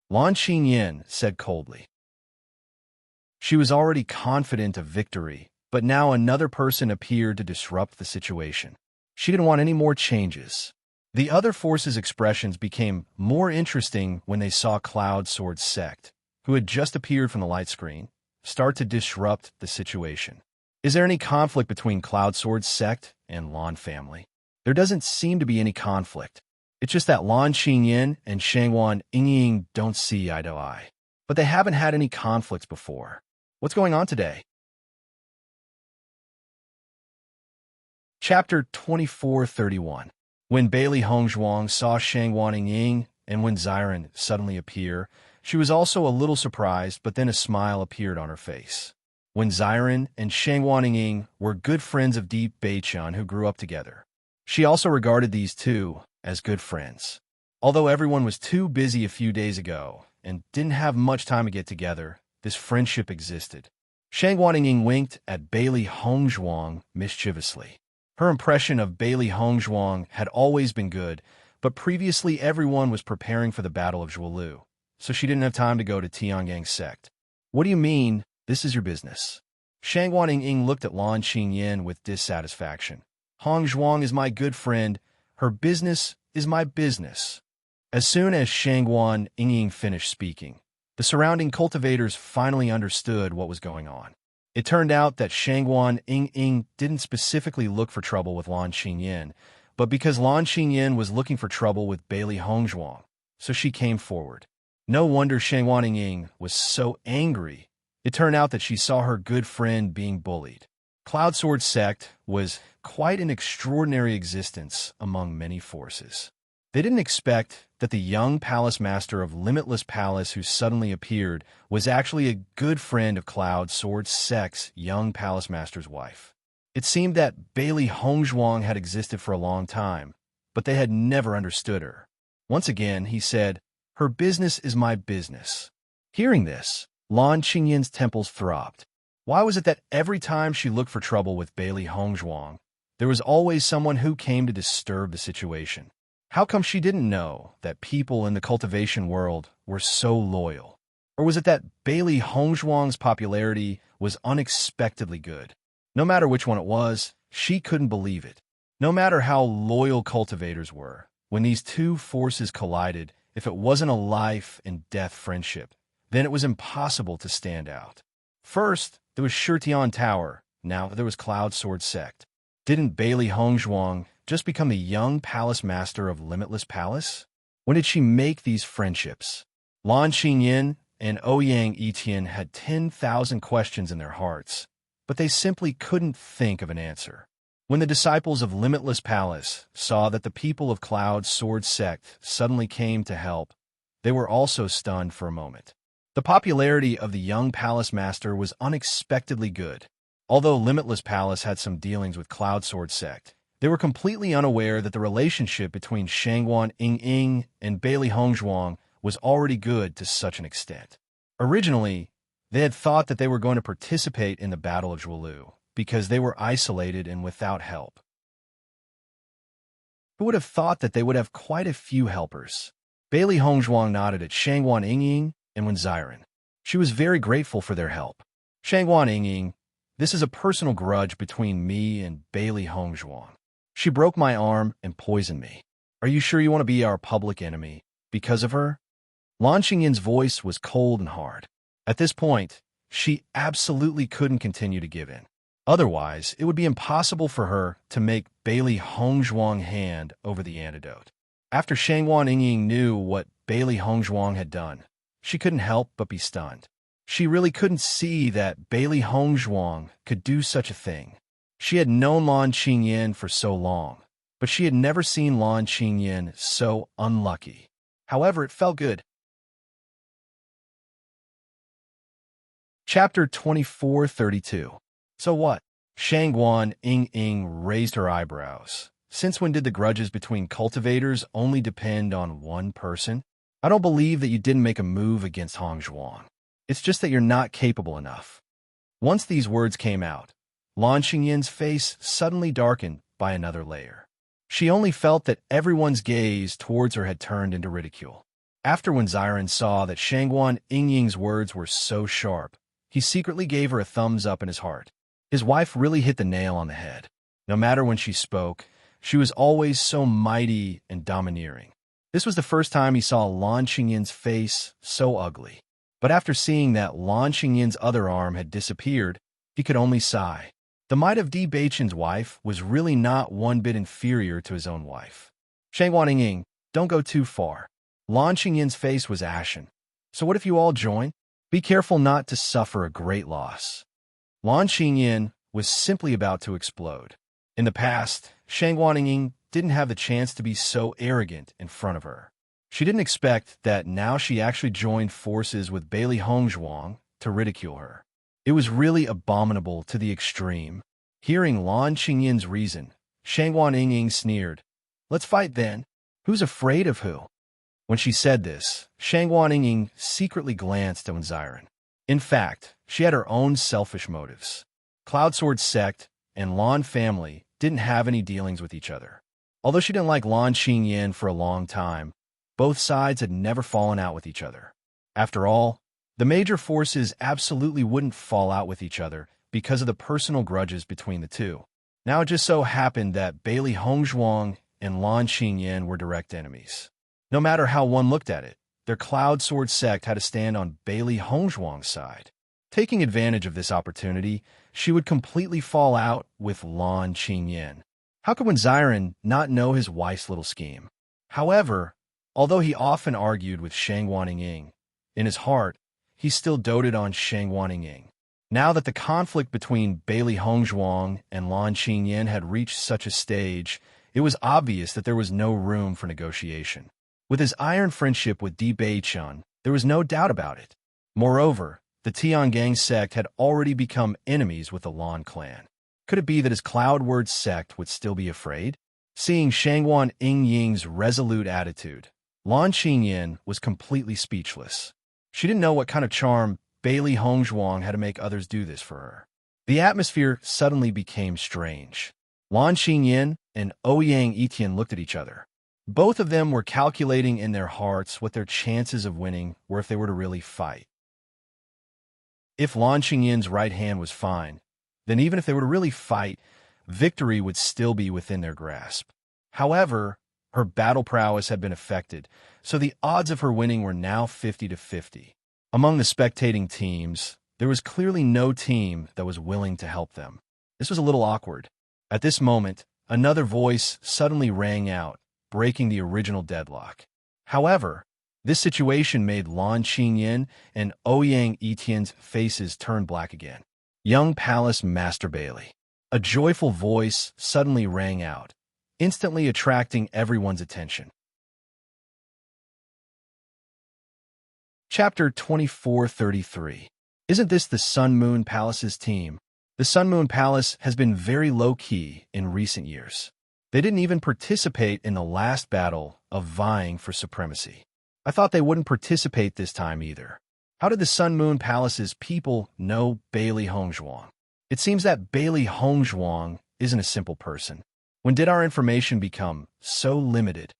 Lan Qingyan said coldly. She was already confident of victory, but now another person appeared to disrupt the situation. She didn't want any more changes. The other forces' expressions became more interesting when they saw Cloud Sword's sect, who had just appeared from the light screen, start to disrupt the situation. Is there any conflict between Cloud Sword's sect and Lan family? There doesn't seem to be any conflict. It's just that Lan Qingyan and Shangguan Yingying don't see eye to eye. But they haven't had any conflicts before. What's going on today? Chapter 24:31. When Bailey Hongzhuang saw Shangguan Yingying and when Ziran suddenly appear, She was also a little surprised, but then a smile appeared on her face. When Xiren and Shangwaning were good friends of Deep Beichan who grew up together. She also regarded these two as good friends. Although everyone was too busy a few days ago and didn't have much time to get together, this friendship existed. Shangwaning winked at Bailey Hongzhuang mischievously. Her impression of Bailey Hongzhuang had always been good, but previously everyone was preparing for the Battle of Zhuolu, so she didn't have time to go to Tianyang's sect. What do you mean, this is your business? Shangwaning looked at Lan Xingyan with dissatisfaction. Hongzhuang is my good friend. Her business is my business. As soon as Shangwaning finished speaking, the surrounding cultivators finally understood what was going on. It turned out that Shangwaning didn't specifically look for trouble with Lan Xingyan, but because Lan Xingyan was looking for trouble with Bailey Hongzhuang, so she came forward. No wonder Shangwaning was so angry. It turned out that she saw her good friend being bullied. Cloud Sword Sect was quite an extraordinary existence among many forces. They didn't expect that the young palace master of Limitless Palace who suddenly appeared was actually a good friend of Cloud Sword Sect's young palace master's wife. It seemed that Bailey Hongzhuang had existed for a long time, but they had never understood her. Once again, he said, "Her business is my business." Hearing this, Lan Qingyan's temples throbbed. Why was it that every time she looked for trouble with Bailey Hongzhuang, there was always someone who came to disturb the situation? How come she didn't know that people in the cultivation world were so loyal? Or was it that Bailey Hongzhuang's popularity was unexpectedly good? No matter which one it was, she couldn't believe it. No matter how loyal cultivators were, when these two forces collided, if it wasn't a life-and-death friendship, then it was impossible to stand out. First, there was Shirtian Tower, now there was Cloud Sword Sect. Didn't Bailey Hongzhuang just become the young palace master of Limitless Palace? When did she make these friendships? Lan Xingyan and Ouyang Etian had 10,000 questions in their hearts, but they simply couldn't think of an answer. When the disciples of Limitless Palace saw that the people of Cloud Sword Sect suddenly came to help, they were also stunned for a moment. The popularity of the young palace master was unexpectedly good. Although Limitless Palace had some dealings with Cloud Sword Sect, they were completely unaware that the relationship between Shangwaning and Bailey Hongzhuang was already good to such an extent. Originally, they had thought that they were going to participate in the Battle of Zhuolu because they were isolated and without help. Who would have thought that they would have quite a few helpers? Bailey Hongzhuang nodded at Shangwaning and Wen Xiren. She was very grateful for their help. Shangwaning, this is a personal grudge between me and Bailey Hongzhuang. She broke my arm and poisoned me. Are you sure you want to be our public enemy because of her? Lan Xingyan's voice was cold and hard. At this point, she absolutely couldn't continue to give in. Otherwise, it would be impossible for her to make Bailey Hongzhuang hand over the antidote. After Shangwaning knew what Bailey Hongzhuang had done, she couldn't help but be stunned. She really couldn't see that Bailey Hongzhuang could do such a thing. She had known Lan Xingyan for so long, but she had never seen Lan Xingyan so unlucky. However, it felt good. Chapter 2432. So what? Shangwaning raised her eyebrows. Since when did the grudges between cultivators only depend on one person? I don't believe that you didn't make a move against Hongzhuang. It's just that you're not capable enough. Once these words came out, Lan Xingyan's face suddenly darkened by another layer. She only felt that everyone's gaze towards her had turned into ridicule. After when Xiren saw that Shangwaning's words were so sharp, he secretly gave her a thumbs up in his heart. His wife really hit the nail on the head. No matter when she spoke, she was always so mighty and domineering. This was the first time he saw Lan Xingyan's face so ugly. But after seeing that Lan Xingyan's other arm had disappeared, he could only sigh. The might of Di Beichan's wife was really not one bit inferior to his own wife. Shangwaning, don't go too far. Lan Xingyan's face was ashen. So what if you all join? Be careful not to suffer a great loss. Lan Xingyan was simply about to explode. In the past, Shangwaning didn't have the chance to be so arrogant in front of her. She didn't expect that now she actually joined forces with Bailey Hongzhuang to ridicule her. It was really abominable to the extreme. Hearing Lan Qingyin's reason, Shangguan Yingying sneered. "Let's fight then. Who's afraid of who?" When she said this, Shangguan Yingying secretly glanced at Wenziren. In fact, she had her own selfish motives. Cloudsword sect and Lan family didn't have any dealings with each other. Although she didn't like Lan Qingyin for a long time, both sides had never fallen out with each other. After all, the major forces absolutely wouldn't fall out with each other because of the personal grudges between the two. Now it just so happened that Bailey Hongzhuang and Lan Qingyin were direct enemies. No matter how one looked at it, their Cloud Sword sect had to stand on Bailey Hongzhuang's side. Taking advantage of this opportunity, she would completely fall out with Lan Qingyin. How could Wenziren not know his wife's little scheme? However, although he often argued with Shangguan Yingying, in his heart, he still doted on Shangguan Yingying. Now that the conflict between Bailey Hongzhuang and Lan Qingyin had reached such a stage, it was obvious that there was no room for negotiation. With his iron friendship with Bewitching, there was no doubt about it. Moreover, the Tiangang sect had already become enemies with the Lan clan. Could it be that his Cloudword sect would still be afraid? Seeing Shangguan Yingying's resolute attitude, Lan Qingyin was completely speechless. She didn't know what kind of charm Bailey Hongzhuang had to make others do this for her. The atmosphere suddenly became strange. Lan Qingyin and Ouyang Etian looked at each other. Both of them were calculating in their hearts what their chances of winning were if they were to really fight. If Lan Qingyin's right hand was fine, then even if they were to really fight, victory would still be within their grasp. However, her battle prowess had been affected, so the odds of her winning were now 50-50. Among the spectating teams, there was clearly no team that was willing to help them. This was a little awkward. At this moment, another voice suddenly rang out, breaking the original deadlock. However, this situation made Lan Qingyin and Ouyang Etian's faces turn black again. "Young Palace Master Bailey." A joyful voice suddenly rang out, instantly attracting everyone's attention. Chapter 2433. Isn't this the Sun Moon Palace's team? The Sun Moon Palace has been very low-key in recent years. They didn't even participate in the last battle of vying for supremacy. I thought they wouldn't participate this time either. How did the Sun Moon Palace's people know Bailey Hongzhuang? It seems that Bailey Hongzhuang isn't a simple person. When did our information become so limited?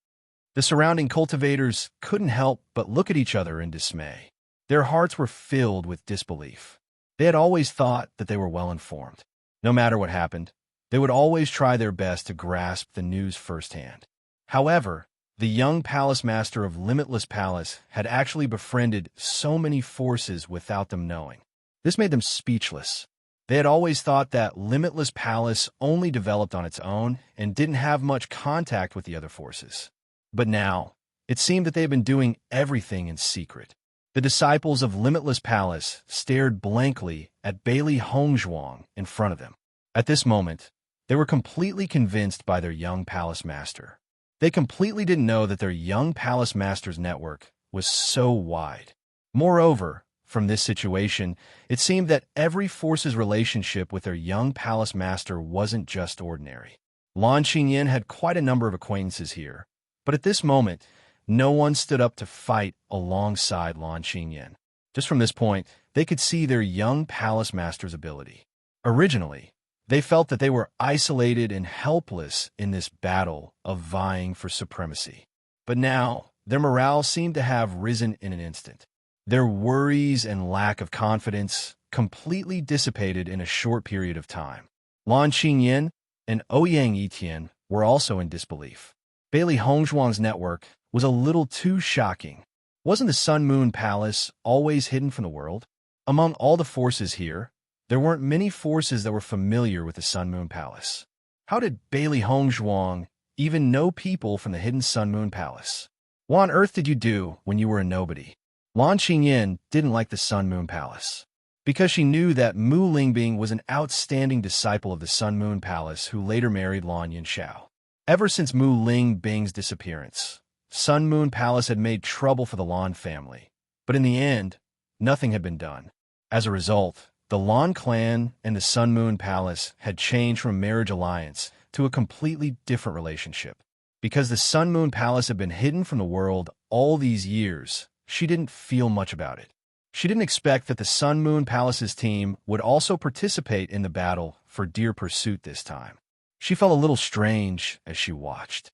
The surrounding cultivators couldn't help but look at each other in dismay. Their hearts were filled with disbelief. They had always thought that they were well informed. No matter what happened, they would always try their best to grasp the news firsthand. However, the young palace master of Limitless Palace had actually befriended so many forces without them knowing. This made them speechless. They had always thought that Limitless Palace only developed on its own and didn't have much contact with the other forces. But now, it seemed that they had been doing everything in secret. The disciples of Limitless Palace stared blankly at Bailey Hongzhuang in front of them. At this moment, they were completely convinced by their young palace master. They completely didn't know that their young palace master's network was so wide. Moreover, from this situation, it seemed that every force's relationship with their young palace master wasn't just ordinary. Lan Qingyin had quite a number of acquaintances here, but at this moment, no one stood up to fight alongside Lan Qingyin. Just from this point, they could see their young palace master's ability. Originally, they felt that they were isolated and helpless in this battle of vying for supremacy. But now, their morale seemed to have risen in an instant. Their worries and lack of confidence completely dissipated in a short period of time. Lan Qingyin and Ouyang Etian were also in disbelief. Bailey Hongzhuang's network was a little too shocking. Wasn't the Sun Moon Palace always hidden from the world? Among all the forces here, there weren't many forces that were familiar with the Sun Moon Palace. How did Bailey Hongzhuang even know people from the hidden Sun Moon Palace? What on earth did you do when you were a nobody? Lan Qingyin didn't like the Sun Moon Palace, because she knew that Mu Lingbing was an outstanding disciple of the Sun Moon Palace who later married Lan Yinxiao. Ever since Mu Lingbing's disappearance, Sun Moon Palace had made trouble for the Lan family. But in the end, nothing had been done. As a result, the Lan clan and the Sun Moon Palace had changed from a marriage alliance to a completely different relationship. Because the Sun Moon Palace had been hidden from the world all these years, she didn't feel much about it. She didn't expect that the Sun Moon Palace's team would also participate in the battle for deer pursuit this time. She felt a little strange as she watched.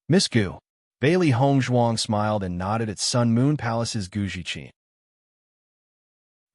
Miss Gu. Bailey Hongzhuang smiled and nodded at Sun Moon Palace's Gu Jiqin.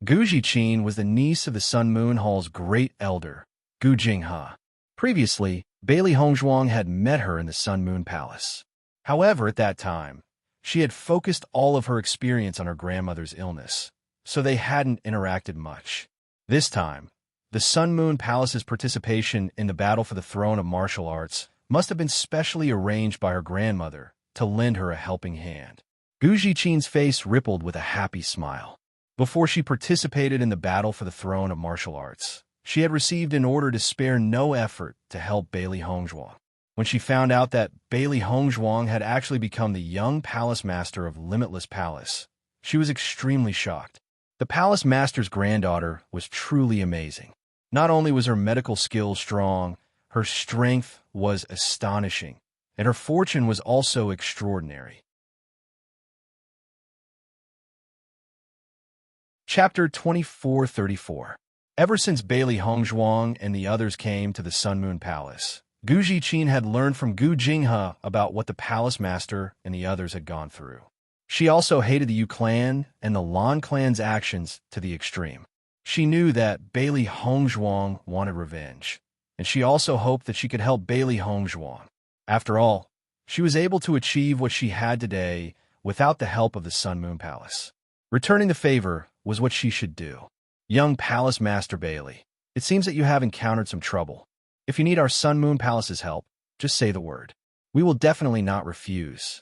Gu Jiqin was the niece of the Sun Moon Hall's great elder, Gu Jinghe. Previously, Bailey Hongzhuang had met her in the Sun Moon Palace. However, at that time, she had focused all of her experience on her grandmother's illness, so they hadn't interacted much. This time, the Sun Moon Palace's participation in the battle for the throne of martial arts must have been specially arranged by her grandmother to lend her a helping hand. Gu Jiqin's face rippled with a happy smile. Before she participated in the battle for the throne of martial arts, she had received an order to spare no effort to help Bailey Hongzhuang. When she found out that Bailey Hongzhuang had actually become the young palace master of Limitless Palace, she was extremely shocked. The palace master's granddaughter was truly amazing. Not only was her medical skill strong, her strength was astonishing, and her fortune was also extraordinary. Chapter 2434. Ever since Bailey Hongzhuang and the others came to the Sun Moon Palace, Gu Jiqin had learned from Gu Jinghe about what the palace master and the others had gone through. She also hated the Yu clan and the Lan clan's actions to the extreme. She knew that Bailey Hongzhuang wanted revenge, and she also hoped that she could help Bailey Hongzhuang. After all, she was able to achieve what she had today without the help of the Sun Moon Palace. Returning the favor was what she should do. Young Palace Master Bailey, it seems that you have encountered some trouble. If you need our Sun Moon Palace's help, just say the word. We will definitely not refuse.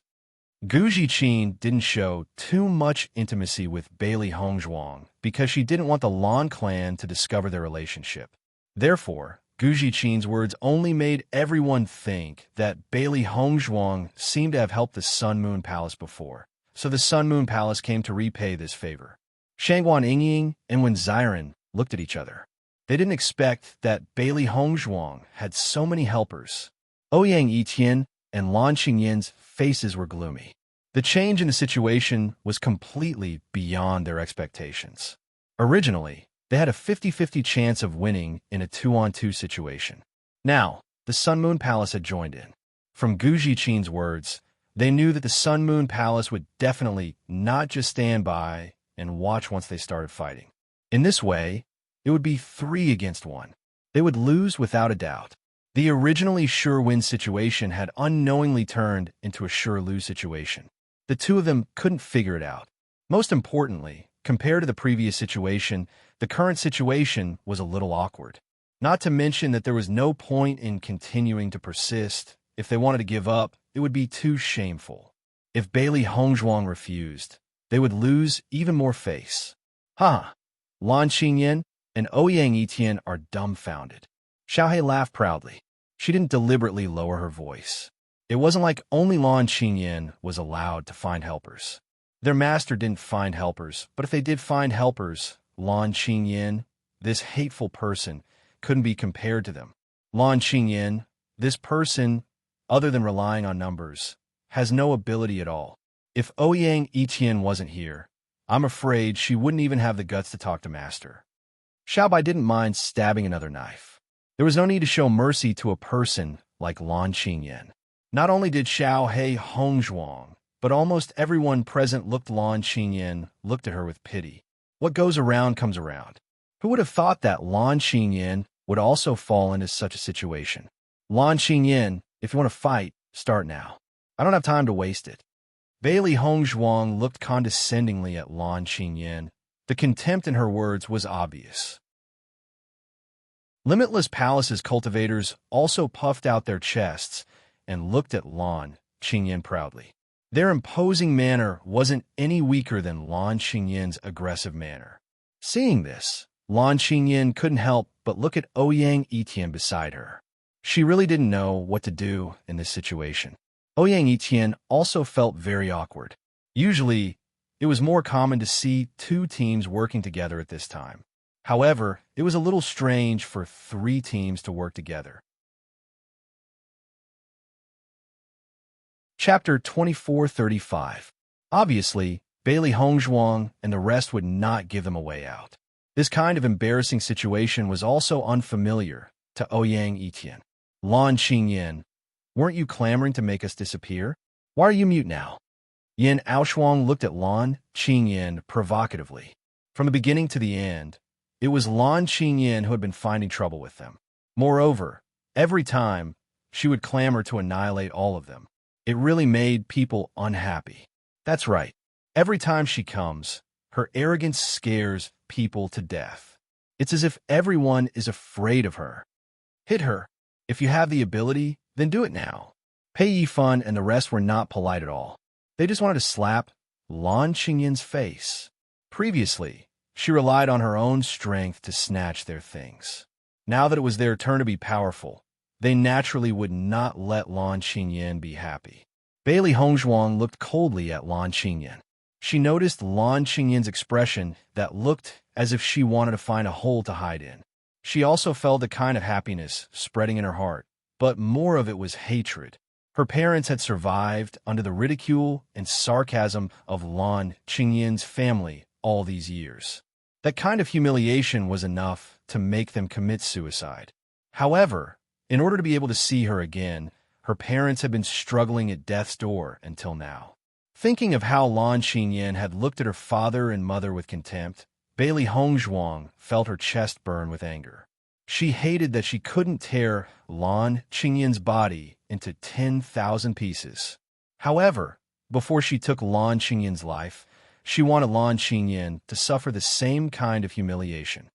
Gu Jiqin didn't show too much intimacy with Bailey Hongzhuang because she didn't want the Lan clan to discover their relationship. Therefore, Gu Jiqin's words only made everyone think that Bailey Hongzhuang seemed to have helped the Sun Moon Palace before, so the Sun Moon Palace came to repay this favor. Shangguan Yingying and Wen Xiren looked at each other. They didn't expect that Bailey Hongzhuang had so many helpers. Ouyang Yitian and Lan Xinyan's faces were gloomy. The change in the situation was completely beyond their expectations. Originally, they had a 50-50 chance of winning in a 2-on-2 situation. Now, the Sun Moon Palace had joined in. From Gu Jiqin's words, they knew that the Sun Moon Palace would definitely not just stand by and watch once they started fighting. In this way, it would be 3 against 1. They would lose without a doubt. The originally sure-win situation had unknowingly turned into a sure-lose situation. The two of them couldn't figure it out. Most importantly, compared to the previous situation, the current situation was a little awkward. Not to mention that there was no point in continuing to persist. If they wanted to give up, it would be too shameful. If Bailey Hongzhuang refused, they would lose even more face. Lan Xinyan and Ouyang Yitian are dumbfounded. Xiaohe laughed proudly. She didn't deliberately lower her voice. It wasn't like only Lan Xinyan was allowed to find helpers. Their master didn't find helpers, but if they did find helpers, Lan Xinyan, this hateful person, couldn't be compared to them. Lan Xinyan, this person, other than relying on numbers, has no ability at all. If Ouyang Yitian wasn't here, I'm afraid she wouldn't even have the guts to talk to Master. Xiaobai didn't mind stabbing another knife. There was no need to show mercy to a person like Lan Xinyan. Not only did Xiaohe Hongzhuang, but almost everyone present looked at her with pity. What goes around comes around. Who would have thought that Lan Xinyan would also fall into such a situation? Lan Xinyan, if you want to fight, start now. I don't have time to waste it. Bailey Hongzhuang looked condescendingly at Lan Xinyan. The contempt in her words was obvious. Limitless Palace's cultivators also puffed out their chests and looked at Lan Xinyan proudly. Their imposing manner wasn't any weaker than Lan Xinyan's aggressive manner. Seeing this, Lan Xinyan couldn't help but look at Ouyang Yitian beside her. She really didn't know what to do in this situation. Ouyang Etian also felt very awkward. Usually, it was more common to see two teams working together at this time. However, it was a little strange for three teams to work together. Chapter 2435. Obviously, Bailey Hongzhuang and the rest would not give them a way out. This kind of embarrassing situation was also unfamiliar to Ouyang Etian. Lan Qingyan, weren't you clamoring to make us disappear? Why are you mute now? Yin Aoshuang looked at Lan Qingyan provocatively. From the beginning to the end, it was Lan Qingyan who had been finding trouble with them. Moreover, every time, she would clamor to annihilate all of them. It really made people unhappy. That's right. Every time she comes, her arrogance scares people to death. It's as if everyone is afraid of her. Hit her. If you have the ability, then do it now. Pei Yifan and the rest were not polite at all. They just wanted to slap Lan Qingyan's face. Previously, she relied on her own strength to snatch their things. Now that it was their turn to be powerful, they naturally would not let Lan Qingyan be happy. Bailey Hongzhuang looked coldly at Lan Qingyan. She noticed Lan Qingyan's expression that looked as if she wanted to find a hole to hide in. She also felt a kind of happiness spreading in her heart, but more of it was hatred. Her parents had survived under the ridicule and sarcasm of Lan Qingyan's family all these years. That kind of humiliation was enough to make them commit suicide. However, in order to be able to see her again, her parents had been struggling at death's door until now. Thinking of how Lan Qingyan had looked at her father and mother with contempt, Bailey Hongzhuang felt her chest burn with anger. She hated that she couldn't tear Lan Qingyan's body into 10,000 pieces. However, before she took Lan Qingyan's life, she wanted Lan Qingyan to suffer the same kind of humiliation.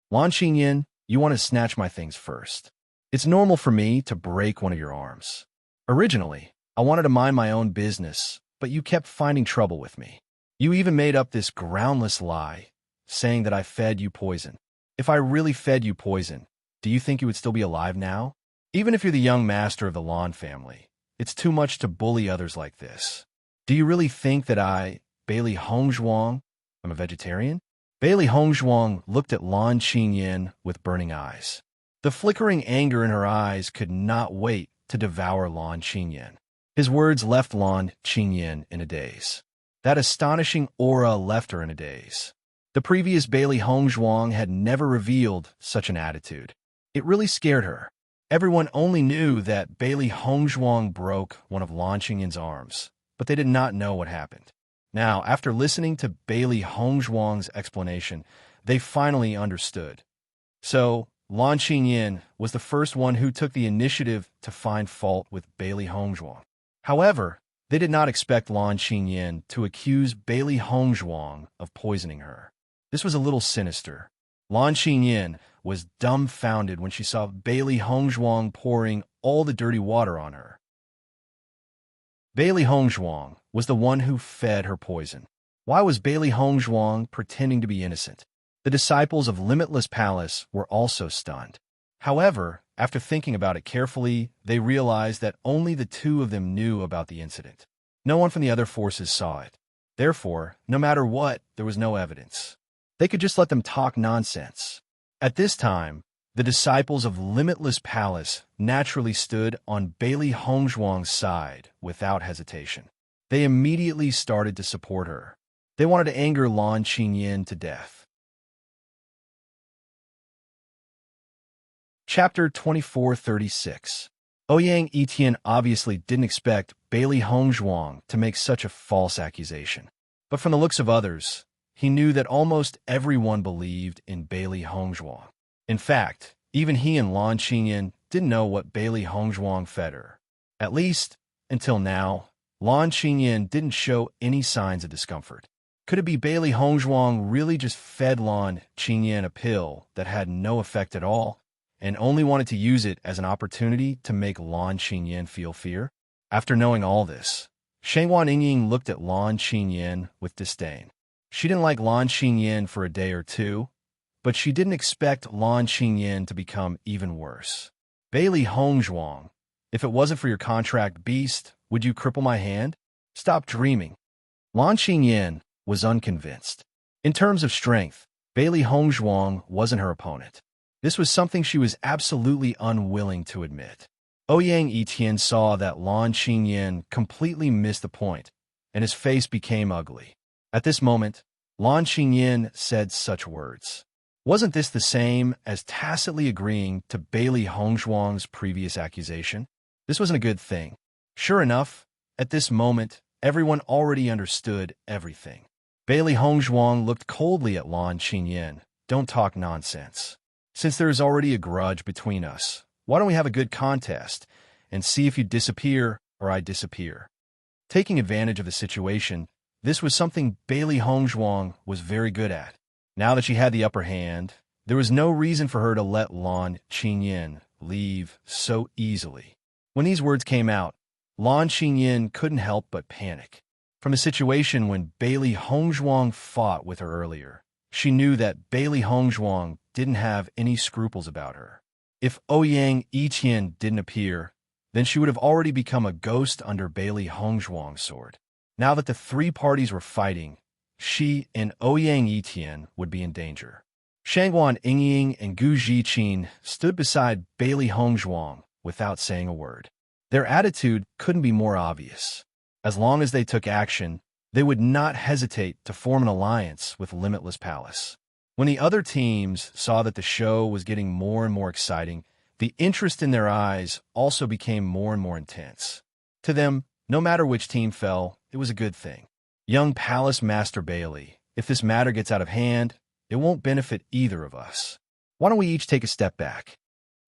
Lan Qingyan, you want to snatch my things first. It's normal for me to break one of your arms. Originally, I wanted to mind my own business, but you kept finding trouble with me. You even made up this groundless lie, saying that I fed you poison. If I really fed you poison, do you think you would still be alive now? Even if you're the young master of the Lan family, it's too much to bully others like this. Do you really think that I, Bailey Hongzhuang, am a vegetarian? Bailey Hongzhuang looked at Lan Qingyan with burning eyes. The flickering anger in her eyes could not wait to devour Lan Qingyan. His words left Lan Qingyan in a daze. That astonishing aura left her in a daze. The previous Bailey Hongzhuang had never revealed such an attitude. It really scared her. Everyone only knew that Bailey Hongzhuang broke one of Lan Qingyan's arms, but they did not know what happened. Now, after listening to Bailey Hongzhuang's explanation, they finally understood. So, Lan Qingyan was the first one who took the initiative to find fault with Bailey Hongzhuang. However, they did not expect Lan Qingyan to accuse Bailey Hongzhuang of poisoning her. This was a little sinister. Lan Qingyan was dumbfounded when she saw Bailey Hongzhuang pouring all the dirty water on her. Bailey Hongzhuang was the one who fed her poison. Why was Bailey Hongzhuang pretending to be innocent? The disciples of Limitless Palace were also stunned. However, after thinking about it carefully, they realized that only the two of them knew about the incident. No one from the other forces saw it. Therefore, no matter what, there was no evidence. They could just let them talk nonsense. At this time, the disciples of Limitless Palace naturally stood on Bailey Hongzhuang's side without hesitation. They immediately started to support her. They wanted to anger Lan Qingyan to death. Chapter 2436. Ouyang Etian obviously didn't expect Bailey Hongzhuang to make such a false accusation. But from the looks of others, he knew that almost everyone believed in Bailey Hongzhuang. In fact, even he and Lan Qingyan didn't know what Bailey Hongzhuang fed her. At least, until now, Lan Qingyan didn't show any signs of discomfort. Could it be Bailey Hongzhuang really just fed Lan Qingyan a pill that had no effect at all, and only wanted to use it as an opportunity to make Lan Qingyan feel fear? After knowing all this, Shengwan Yingying looked at Lan Qingyan with disdain. She didn't like Lan Qingyan for a day or two, but she didn't expect Lan Qingyan to become even worse. Bailey Hongzhuang, If it wasn't for your contract beast, would you cripple my hand? Stop dreaming. Lan Qingyan was unconvinced. In terms of strength, Bailey Hongzhuang wasn't her opponent. This was something she was absolutely unwilling to admit. Ouyang Etian saw that Lan Qingyan completely missed the point, and his face became ugly. At this moment, Lan Qingyan said such words. Wasn't this the same as tacitly agreeing to Bailey Hongzhuang's previous accusation? This wasn't a good thing. Sure enough, at this moment, everyone already understood everything. Bailey Hongzhuang looked coldly at Lan Qingyan. Don't talk nonsense. Since there is already a grudge between us, why don't we have a good contest and see if you disappear or I disappear? Taking advantage of the situation, this was something Bailey Hongzhuang was very good at. Now that she had the upper hand, there was no reason for her to let Lan Qingyan leave so easily. When these words came out, Lan Qingyan couldn't help but panic. From a situation when Bailey Hongzhuang fought with her earlier, she knew that Bailey Hongzhuang didn't have any scruples about her. If Ouyang Etian didn't appear, then she would have already become a ghost under Bailey Hongzhuang's sword. Now that the three parties were fighting, she and Ouyang Etian would be in danger. Shangguan Yingying and Gu Zhiqin stood beside Bailey Hongzhuang without saying a word. Their attitude couldn't be more obvious. As long as they took action, they would not hesitate to form an alliance with Limitless Palace. When the other teams saw that the show was getting more and more exciting, the interest in their eyes also became more and more intense. To them, no matter which team fell, it was a good thing. Young Palace Master Bailey, if this matter gets out of hand, it won't benefit either of us. Why don't we each take a step back?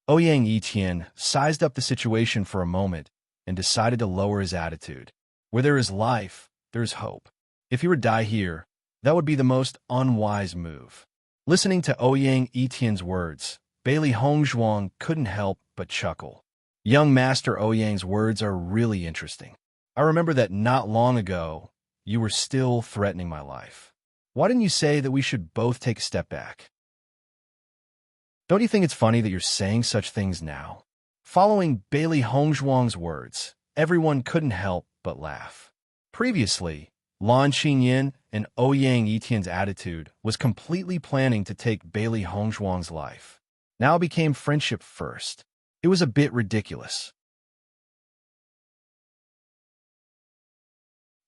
Ouyang Etian sized up the situation for a moment and decided to lower his attitude. Where there is life, there is hope. If he were to die here, that would be the most unwise move. Listening to Ouyang Etian's words, Bailey Hongzhuang couldn't help but chuckle. Young Master Ouyang's words are really interesting. I remember that not long ago, you were still threatening my life. Why didn't you say that we should both take a step back? Don't you think it's funny that you're saying such things now? Following Bailey Hongzhuang's words, everyone couldn't help but laugh. Previously, Lan Qingyan and Ouyang Etian's attitude was completely planning to take Bailey Hongzhuang's life. Now it became friendship first. It was a bit ridiculous.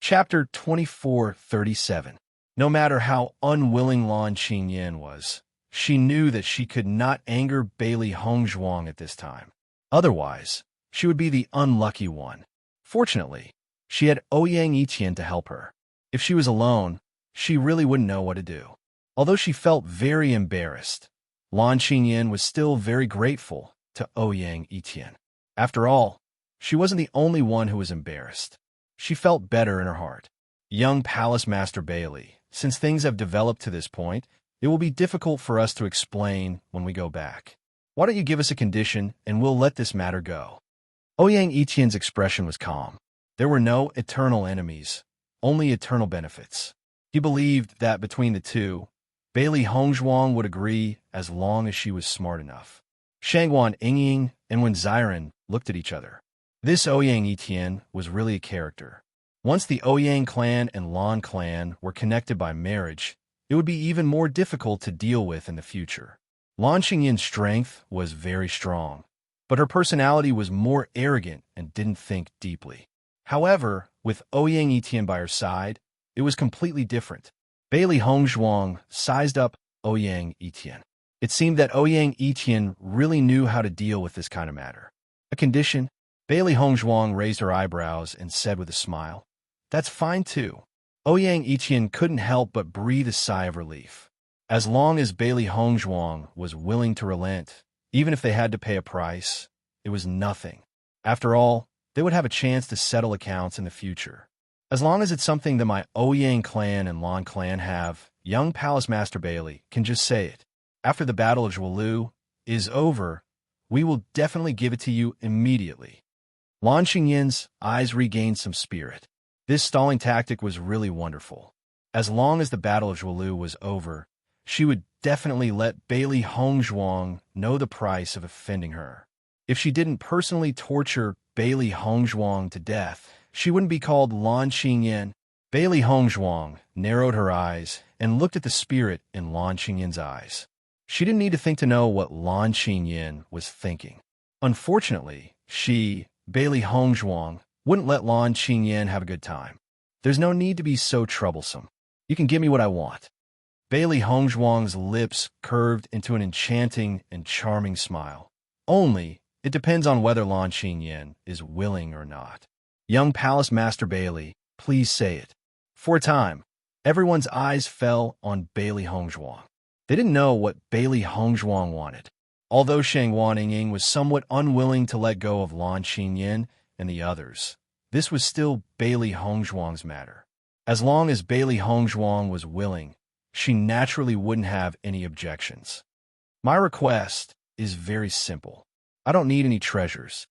Chapter 2437. No matter how unwilling Lan Qingyan was, she knew that she could not anger Bailey Hongzhuang at this time. Otherwise, she would be the unlucky one. Fortunately, she had Ouyang Etian to help her. If she was alone, she really wouldn't know what to do. Although she felt very embarrassed, Lan Qingyan was still very grateful to Ouyang Etian. After all, she wasn't the only one who was embarrassed. She felt better in her heart. Young Palace Master Bailey, since things have developed to this point, it will be difficult for us to explain when we go back. Why don't you give us a condition and we'll let this matter go? Ouyang Etian's expression was calm. There were no eternal enemies, only eternal benefits. He believed that between the two, Bailey Hongzhuang would agree as long as she was smart enough. Shangguan Yingying and Wen Xiren looked at each other. This Ouyang Etian was really a character. Once the Ouyang clan and Lan clan were connected by marriage, it would be even more difficult to deal with in the future. Lan Qingyan's strength was very strong, but her personality was more arrogant and didn't think deeply. However, with Ouyang Etian by her side, it was completely different. Bailey Hongzhuang sized up Ouyang Etian. It seemed that Ouyang Etian really knew how to deal with this kind of matter. A condition? Bailey Hongzhuang raised her eyebrows and said with a smile, "That's fine too." Ouyang Etian couldn't help but breathe a sigh of relief. As long as Bailey Hongzhuang was willing to relent, even if they had to pay a price, it was nothing. After all, they would have a chance to settle accounts in the future. As long as it's something that my Ouyang clan and Lan clan have, young Palace Master Bailey can just say it. After the Battle of Zhualu is over, we will definitely give it to you immediately. Lan Qingyan's eyes regained some spirit. This stalling tactic was really wonderful. As long as the Battle of Zhualu was over, she would definitely let Bailey Hongzhuang know the price of offending her. If she didn't personally torture Bailey Hongzhuang to death, she wouldn't be called Lan Qingyan. Bailey Hongzhuang narrowed her eyes and looked at the spirit in Lan Qingyan's eyes. She didn't need to think to know what Lan Qingyan was thinking. Unfortunately, she, Bailey Hongzhuang, wouldn't let Lan Qingyan have a good time. There's no need to be so troublesome. You can give me what I want. Bailey Hongzhuang's lips curved into an enchanting and charming smile. Only, it depends on whether Lan Qingyan is willing or not. Young Palace Master Bailey, please say it. For a time, everyone's eyes fell on Bailey Hongzhuang. They didn't know what Bailey Hongzhuang wanted. Although Shangguan Yingying was somewhat unwilling to let go of Lan Qingyan and the others, this was still Bailey Hongzhuang's matter. As long as Bailey Hongzhuang was willing, she naturally wouldn't have any objections. My request is very simple. I don't need any treasures.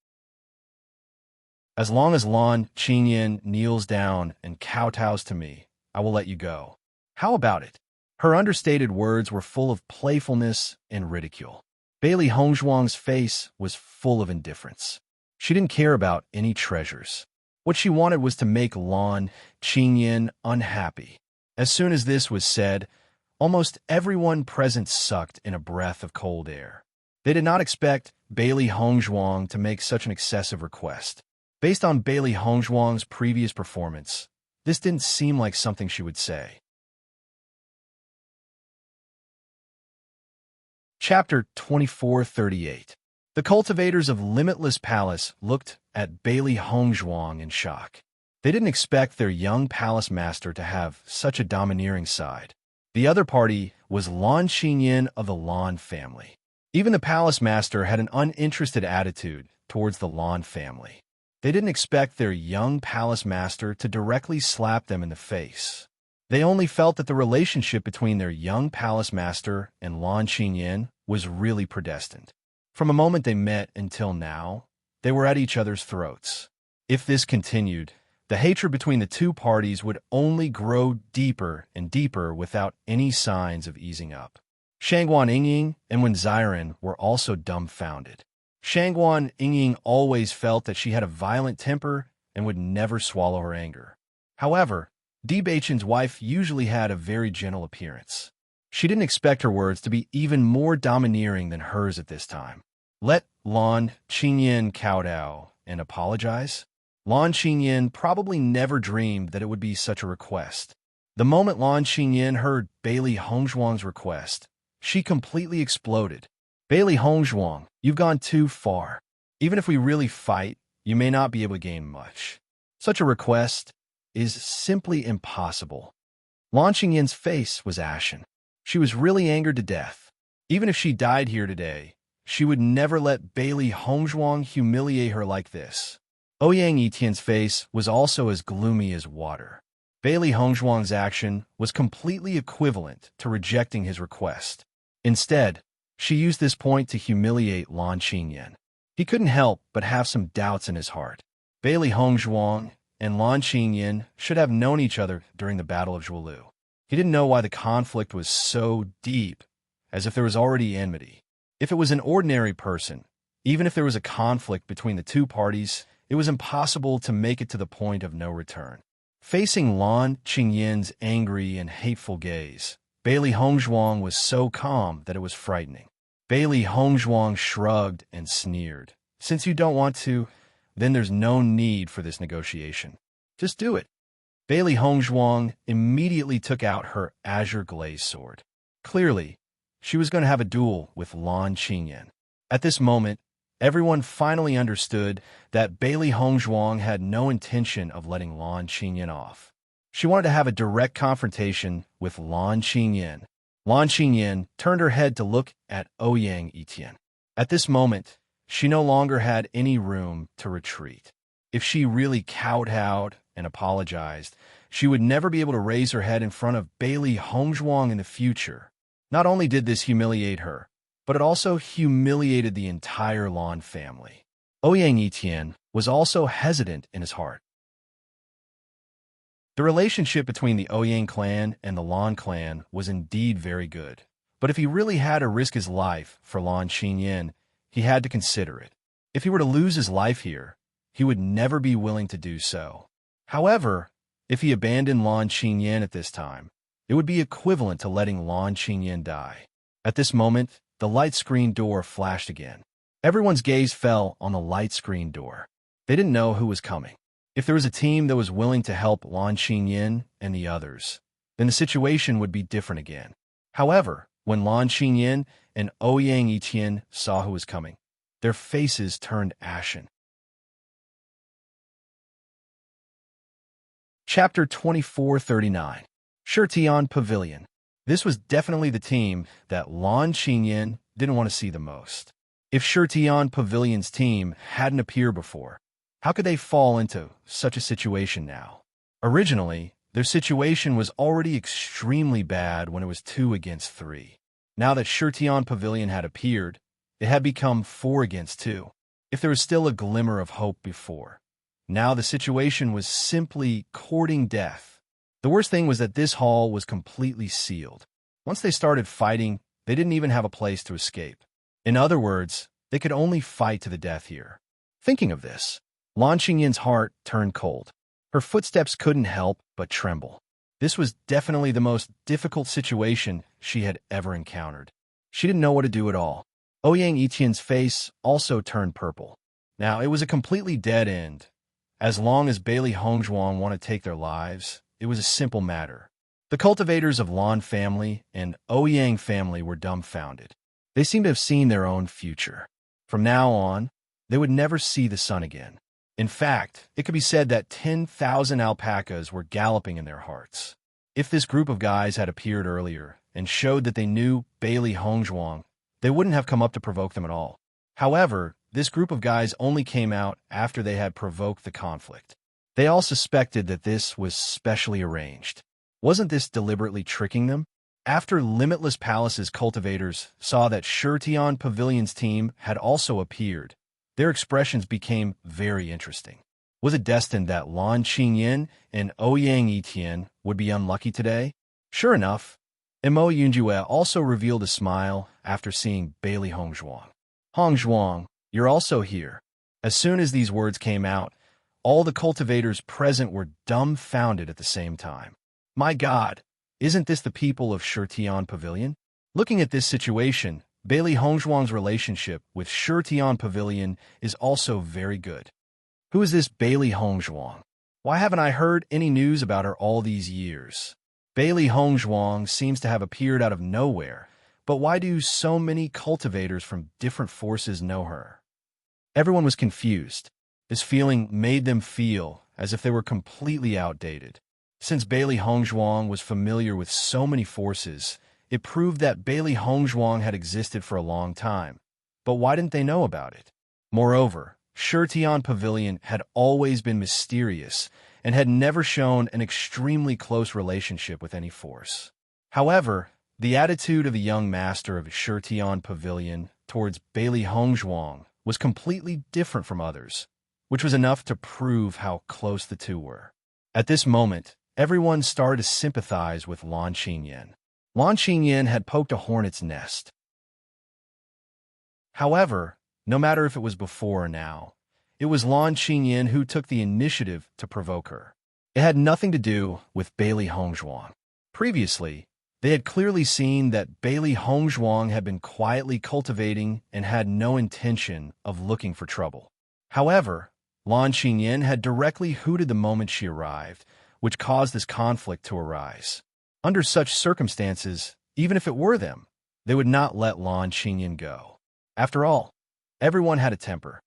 As long as Lan Qingyan kneels down and kowtows to me, I will let you go. How about it? Her understated words were full of playfulness and ridicule. Bailey Hongzhuang's face was full of indifference. She didn't care about any treasures. What she wanted was to make Lan Qingyan unhappy. As soon as this was said, almost everyone present sucked in a breath of cold air. They did not expect Bailey Hongzhuang to make such an excessive request. Based on Bailey Hongzhuang's previous performance, this didn't seem like something she would say. Chapter 2438. The cultivators of Limitless Palace looked at Bailey Hongzhuang in shock. They didn't expect their young palace master to have such a domineering side. The other party was Lan Qingyan of the Lan family. Even the palace master had an uninterested attitude towards the Lan family. They didn't expect their young palace master to directly slap them in the face. They only felt that the relationship between their young palace master and Lan Qingyan was really predestined. From a moment they met until now, they were at each other's throats. If this continued, the hatred between the two parties would only grow deeper and deeper without any signs of easing up. Shangguan Yingying and Wen Ziren were also dumbfounded. Shangguan Yingying always felt that she had a violent temper and would never swallow her anger. However, Di Beichen's wife usually had a very gentle appearance. She didn't expect her words to be even more domineering than hers at this time. Let Lan Qingyan kowtow and apologize? Lan Qingyan probably never dreamed that it would be such a request. The moment Lan Qingyan heard Bailey Hongzhuang's request, she completely exploded. Bailey Hongzhuang, you've gone too far. Even if we really fight, you may not be able to gain much. Such a request is simply impossible. Lan Qingyan's face was ashen. She was really angered to death. Even if she died here today, she would never let Bailey Hongzhuang humiliate her like this. Ouyang Yitian's face was also as gloomy as water. Bailey Hongzhuang's action was completely equivalent to rejecting his request. Instead, she used this point to humiliate Lan Qingyan. He couldn't help but have some doubts in his heart. Bailey Hongzhuang and Lan Qingyan should have known each other during the Battle of Zhuolu. He didn't know why the conflict was so deep, as if there was already enmity. If it was an ordinary person, even if there was a conflict between the two parties, it was impossible to make it to the point of no return. Facing Lan Qingyan's angry and hateful gaze, Bailey Hongzhuang was so calm that it was frightening. Bailey Hongzhuang shrugged and sneered. Since you don't want to, then there's no need for this negotiation. Just do it. Bailey Hongzhuang immediately took out her azure glazed sword. Clearly, she was going to have a duel with Lan Qingyan. At this moment, everyone finally understood that Bailey Hongzhuang had no intention of letting Lan Qingyan off. She wanted to have a direct confrontation with Lan Qingyan. Lan Qingyan turned her head to look at Ouyang Yitian. At this moment, she no longer had any room to retreat. If she really kowtowed and apologized, she would never be able to raise her head in front of Bailey Hongzhuang in the future. Not only did this humiliate her, but it also humiliated the entire Lan family. Ouyang Yitian was also hesitant in his heart. The relationship between the Ouyang clan and the Lan clan was indeed very good, but if he really had to risk his life for Lan Qingyan, he had to consider it. If he were to lose his life here, he would never be willing to do so. However, if he abandoned Lan Qingyan at this time, it would be equivalent to letting Lan Qingyan die. At this moment, the light screen door flashed again. Everyone's gaze fell on the light screen door. They didn't know who was coming. If there was a team that was willing to help Lan Qingyan and the others, then the situation would be different again. However, when Lan Qingyan and Ouyang Yiqian saw who was coming, their faces turned ashen. Chapter 2439. Shirtian Pavilion. This was definitely the team that Lan Qingyan didn't want to see the most. If Shirtian Pavilion's team hadn't appeared before, how could they fall into such a situation now? Originally, their situation was already extremely bad when it was 2 against 3. Now that Shirtian Pavilion had appeared, it had become 4 against 2. If there was still a glimmer of hope before, now the situation was simply courting death. The worst thing was that this hall was completely sealed. Once they started fighting, they didn't even have a place to escape. In other words, they could only fight to the death here. Thinking of this, Lan Qingyan's heart turned cold. Her footsteps couldn't help but tremble. This was definitely the most difficult situation she had ever encountered. She didn't know what to do at all. Ouyang Yiqian's face also turned purple. Now, it was a completely dead end. As long as Bailey Hongzhuang wanted to take their lives, it was a simple matter. The cultivators of Lan family and Ouyang family were dumbfounded. They seemed to have seen their own future. From now on, they would never see the sun again. In fact, it could be said that 10,000 alpacas were galloping in their hearts. If this group of guys had appeared earlier and showed that they knew Bailey Hongzhuang, they wouldn't have come up to provoke them at all. However, this group of guys only came out after they had provoked the conflict. They all suspected that this was specially arranged. Wasn't this deliberately tricking them? After Limitless Palace's cultivators saw that Shirtian Pavilion's team had also appeared, their expressions became very interesting. Was it destined that Lan Qingyan and Ouyang Yiqian would be unlucky today? Sure enough, Mo Yunjue also revealed a smile after seeing Bailey Hongzhuang. Hongzhuang, you're also here. As soon as these words came out, all the cultivators present were dumbfounded at the same time. My God, isn't this the people of Shirtian Pavilion? Looking at this situation, Bailey Hongzhuang's relationship with Shirtian Pavilion is also very good. Who is this Bailey Hongzhuang? Why haven't I heard any news about her all these years? Bailey Hongzhuang seems to have appeared out of nowhere, but why do so many cultivators from different forces know her? Everyone was confused. This feeling made them feel as if they were completely outdated. Since Bailey Hongzhuang was familiar with so many forces, it proved that Bailey Hongzhuang had existed for a long time. But why didn't they know about it? Moreover, Shirtian Pavilion had always been mysterious and had never shown an extremely close relationship with any force. However, the attitude of the young master of Shirtian Pavilion towards Bailey Hongzhuang was completely different from others, which was enough to prove how close the two were. At this moment, everyone started to sympathize with Lan Qingyan. Lan Qingyan had poked a hornet's nest. However, no matter if it was before or now, it was Lan Qingyan who took the initiative to provoke her. It had nothing to do with Bailey Hongzhuang. Previously, they had clearly seen that Bailey Hongzhuang had been quietly cultivating and had no intention of looking for trouble. However, Lan Qingyan had directly hooted the moment she arrived, which caused this conflict to arise. Under such circumstances, even if it were them, they would not let Lan Qingyan go. After all, everyone had a temper.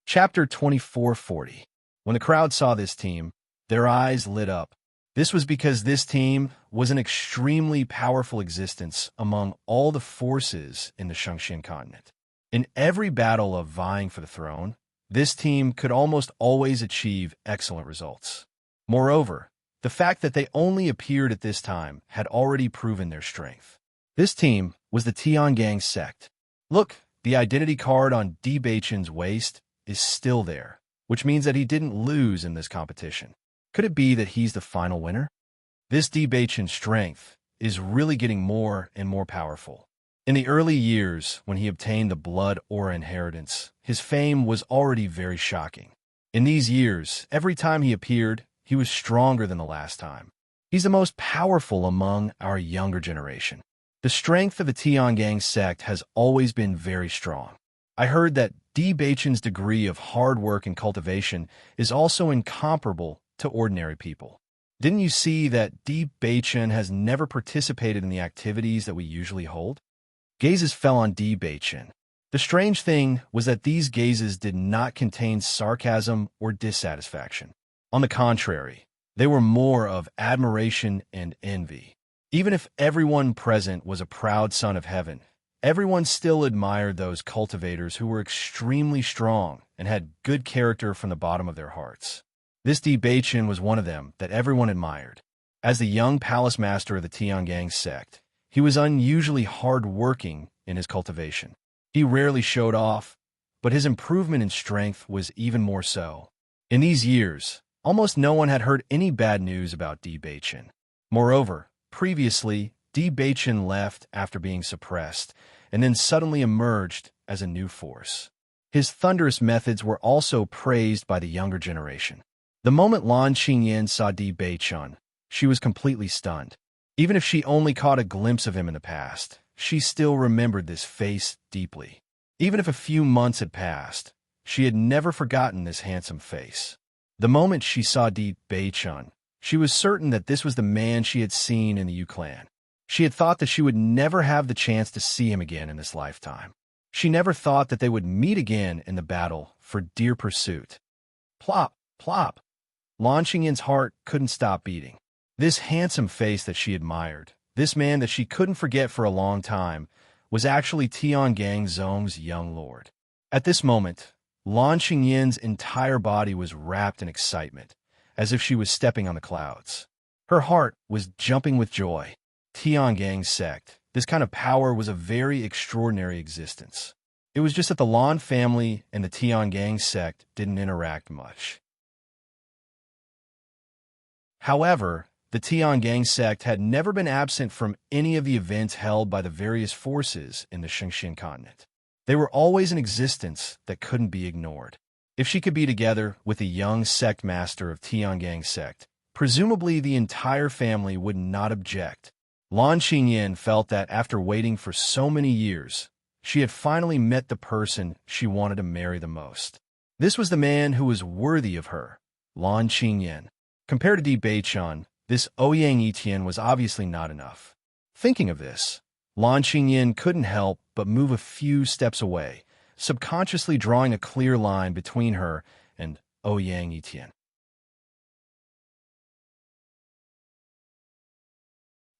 Chapter 2440. When the crowd saw this team, their eyes lit up. This was because this team was an extremely powerful existence among all the forces in the Shangxian continent. In every battle of vying for the throne, this team could almost always achieve excellent results. Moreover, the fact that they only appeared at this time had already proven their strength. This team was the Tiangang sect. Look, the identity card on Bewitching's waist is still there, which means that he didn't lose in this competition. Could it be that he's the final winner? This Bewitching strength is really getting more and more powerful. In the early years, when he obtained the blood aura inheritance, his fame was already very shocking. In these years, every time he appeared, he was stronger than the last time. He's the most powerful among our younger generation. The strength of the Tiangang sect has always been very strong. I heard that Bewitching's degree of hard work and cultivation is also incomparable to ordinary people. Didn't you see that Bewitching has never participated in the activities that we usually hold? Gazes fell on Bewitching. The strange thing was that these gazes did not contain sarcasm or dissatisfaction. On the contrary, they were more of admiration and envy. Even if everyone present was a proud son of heaven, everyone still admired those cultivators who were extremely strong and had good character from the bottom of their hearts. This Bewitching was one of them that everyone admired. As the young palace master of the Tiangang sect, he was unusually hard-working in his cultivation. He rarely showed off, but his improvement in strength was even more so. In these years, almost no one had heard any bad news about Bewitching. Moreover, previously, Bewitching left after being suppressed, and then suddenly emerged as a new force. His thunderous methods were also praised by the younger generation. The moment Lan Qingyan saw Bewitching, she was completely stunned. Even if she only caught a glimpse of him in the past, she still remembered this face deeply. Even if a few months had passed, she had never forgotten this handsome face. The moment she saw Bewitching, she was certain that this was the man she had seen in the Yu clan. She had thought that she would never have the chance to see him again in this lifetime. She never thought that they would meet again in the battle for dear pursuit. Plop, plop. Lan Qingyan's heart couldn't stop beating. This handsome face that she admired, this man that she couldn't forget for a long time, was actually Tiangang Zong's young lord. At this moment, Lan Qingyan's entire body was wrapped in excitement, as if she was stepping on the clouds. Her heart was jumping with joy. Tiangang sect, this kind of power was a very extraordinary existence. It was just that the Lan family and the Tiangang sect didn't interact much. However, the Tiangang sect had never been absent from any of the events held by the various forces in the Shengxian continent. They were always in existence that couldn't be ignored. If she could be together with a young sect master of Tiangang sect, presumably the entire family would not object. Lan Qingyan felt that after waiting for so many years, she had finally met the person she wanted to marry the most. This was the man who was worthy of her, Lan Qingyan. Compared to Bewitching, this Ouyang Etian was obviously not enough. Thinking of this, Lan Qingyan couldn't help but move a few steps away, subconsciously drawing a clear line between her and Ouyang Etian.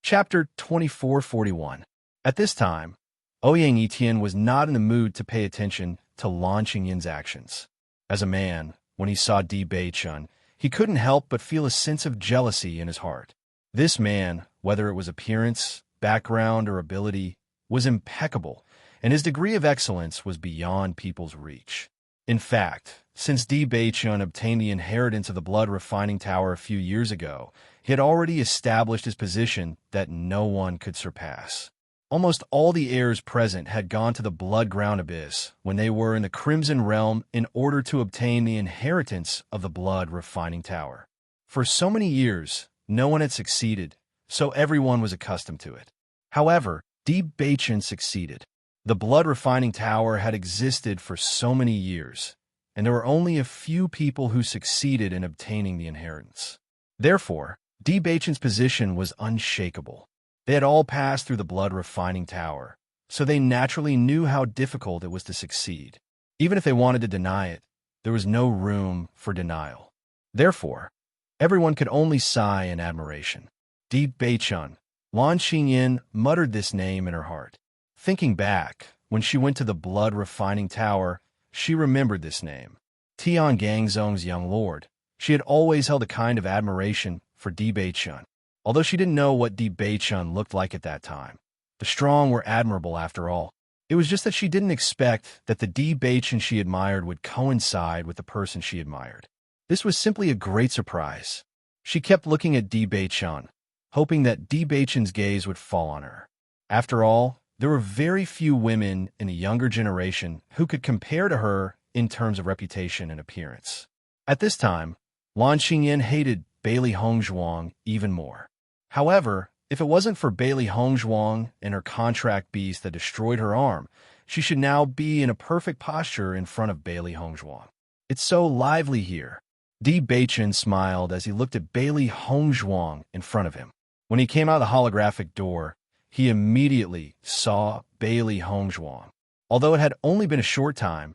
Chapter 2441. At this time, Ouyang Etian was not in the mood to pay attention to Lan Qingyan's actions. As a man, when he saw Bewitching, he couldn't help but feel a sense of jealousy in his heart. This man, whether it was appearance, background, or ability, was impeccable, and his degree of excellence was beyond people's reach. In fact, since Bewitching obtained the inheritance of the blood refining tower a few years ago, he had already established his position that no one could surpass. Almost all the heirs present had gone to the blood-ground abyss when they were in the Crimson Realm in order to obtain the inheritance of the blood refining tower. For so many years, no one had succeeded, so everyone was accustomed to it. However, Bewitching succeeded. The blood refining tower had existed for so many years, and there were only a few people who succeeded in obtaining the inheritance. Therefore, Bewitching's position was unshakable. They had all passed through the blood refining tower, so they naturally knew how difficult it was to succeed. Even if they wanted to deny it, there was no room for denial. Therefore, everyone could only sigh in admiration. Bewitching. Lan Qingyan muttered this name in her heart. Thinking back, when she went to the blood refining tower, she remembered this name. Tiangang Zong's young lord. She had always held a kind of admiration for Bewitching. Although she didn't know what Bewitching looked like at that time. The strong were admirable after all. It was just that she didn't expect that the Bewitching she admired would coincide with the person she admired. This was simply a great surprise. She kept looking at Bewitching, hoping that Bewitching's gaze would fall on her. After all, There were very few women in the younger generation who could compare to her in terms of reputation and appearance. At this time, Lan Xingyan hated Bailey Hongzhuang even more. However, if it wasn't for Bailey Hongzhuang and her contract beast that destroyed her arm, she should now be in a perfect posture in front of Bailey Hongzhuang. It's so lively here. Di Beichen smiled as he looked at Bailey Hongzhuang in front of him. When he came out of the holographic door, he immediately saw Bailey Hongzhuang. Although it had only been a short time,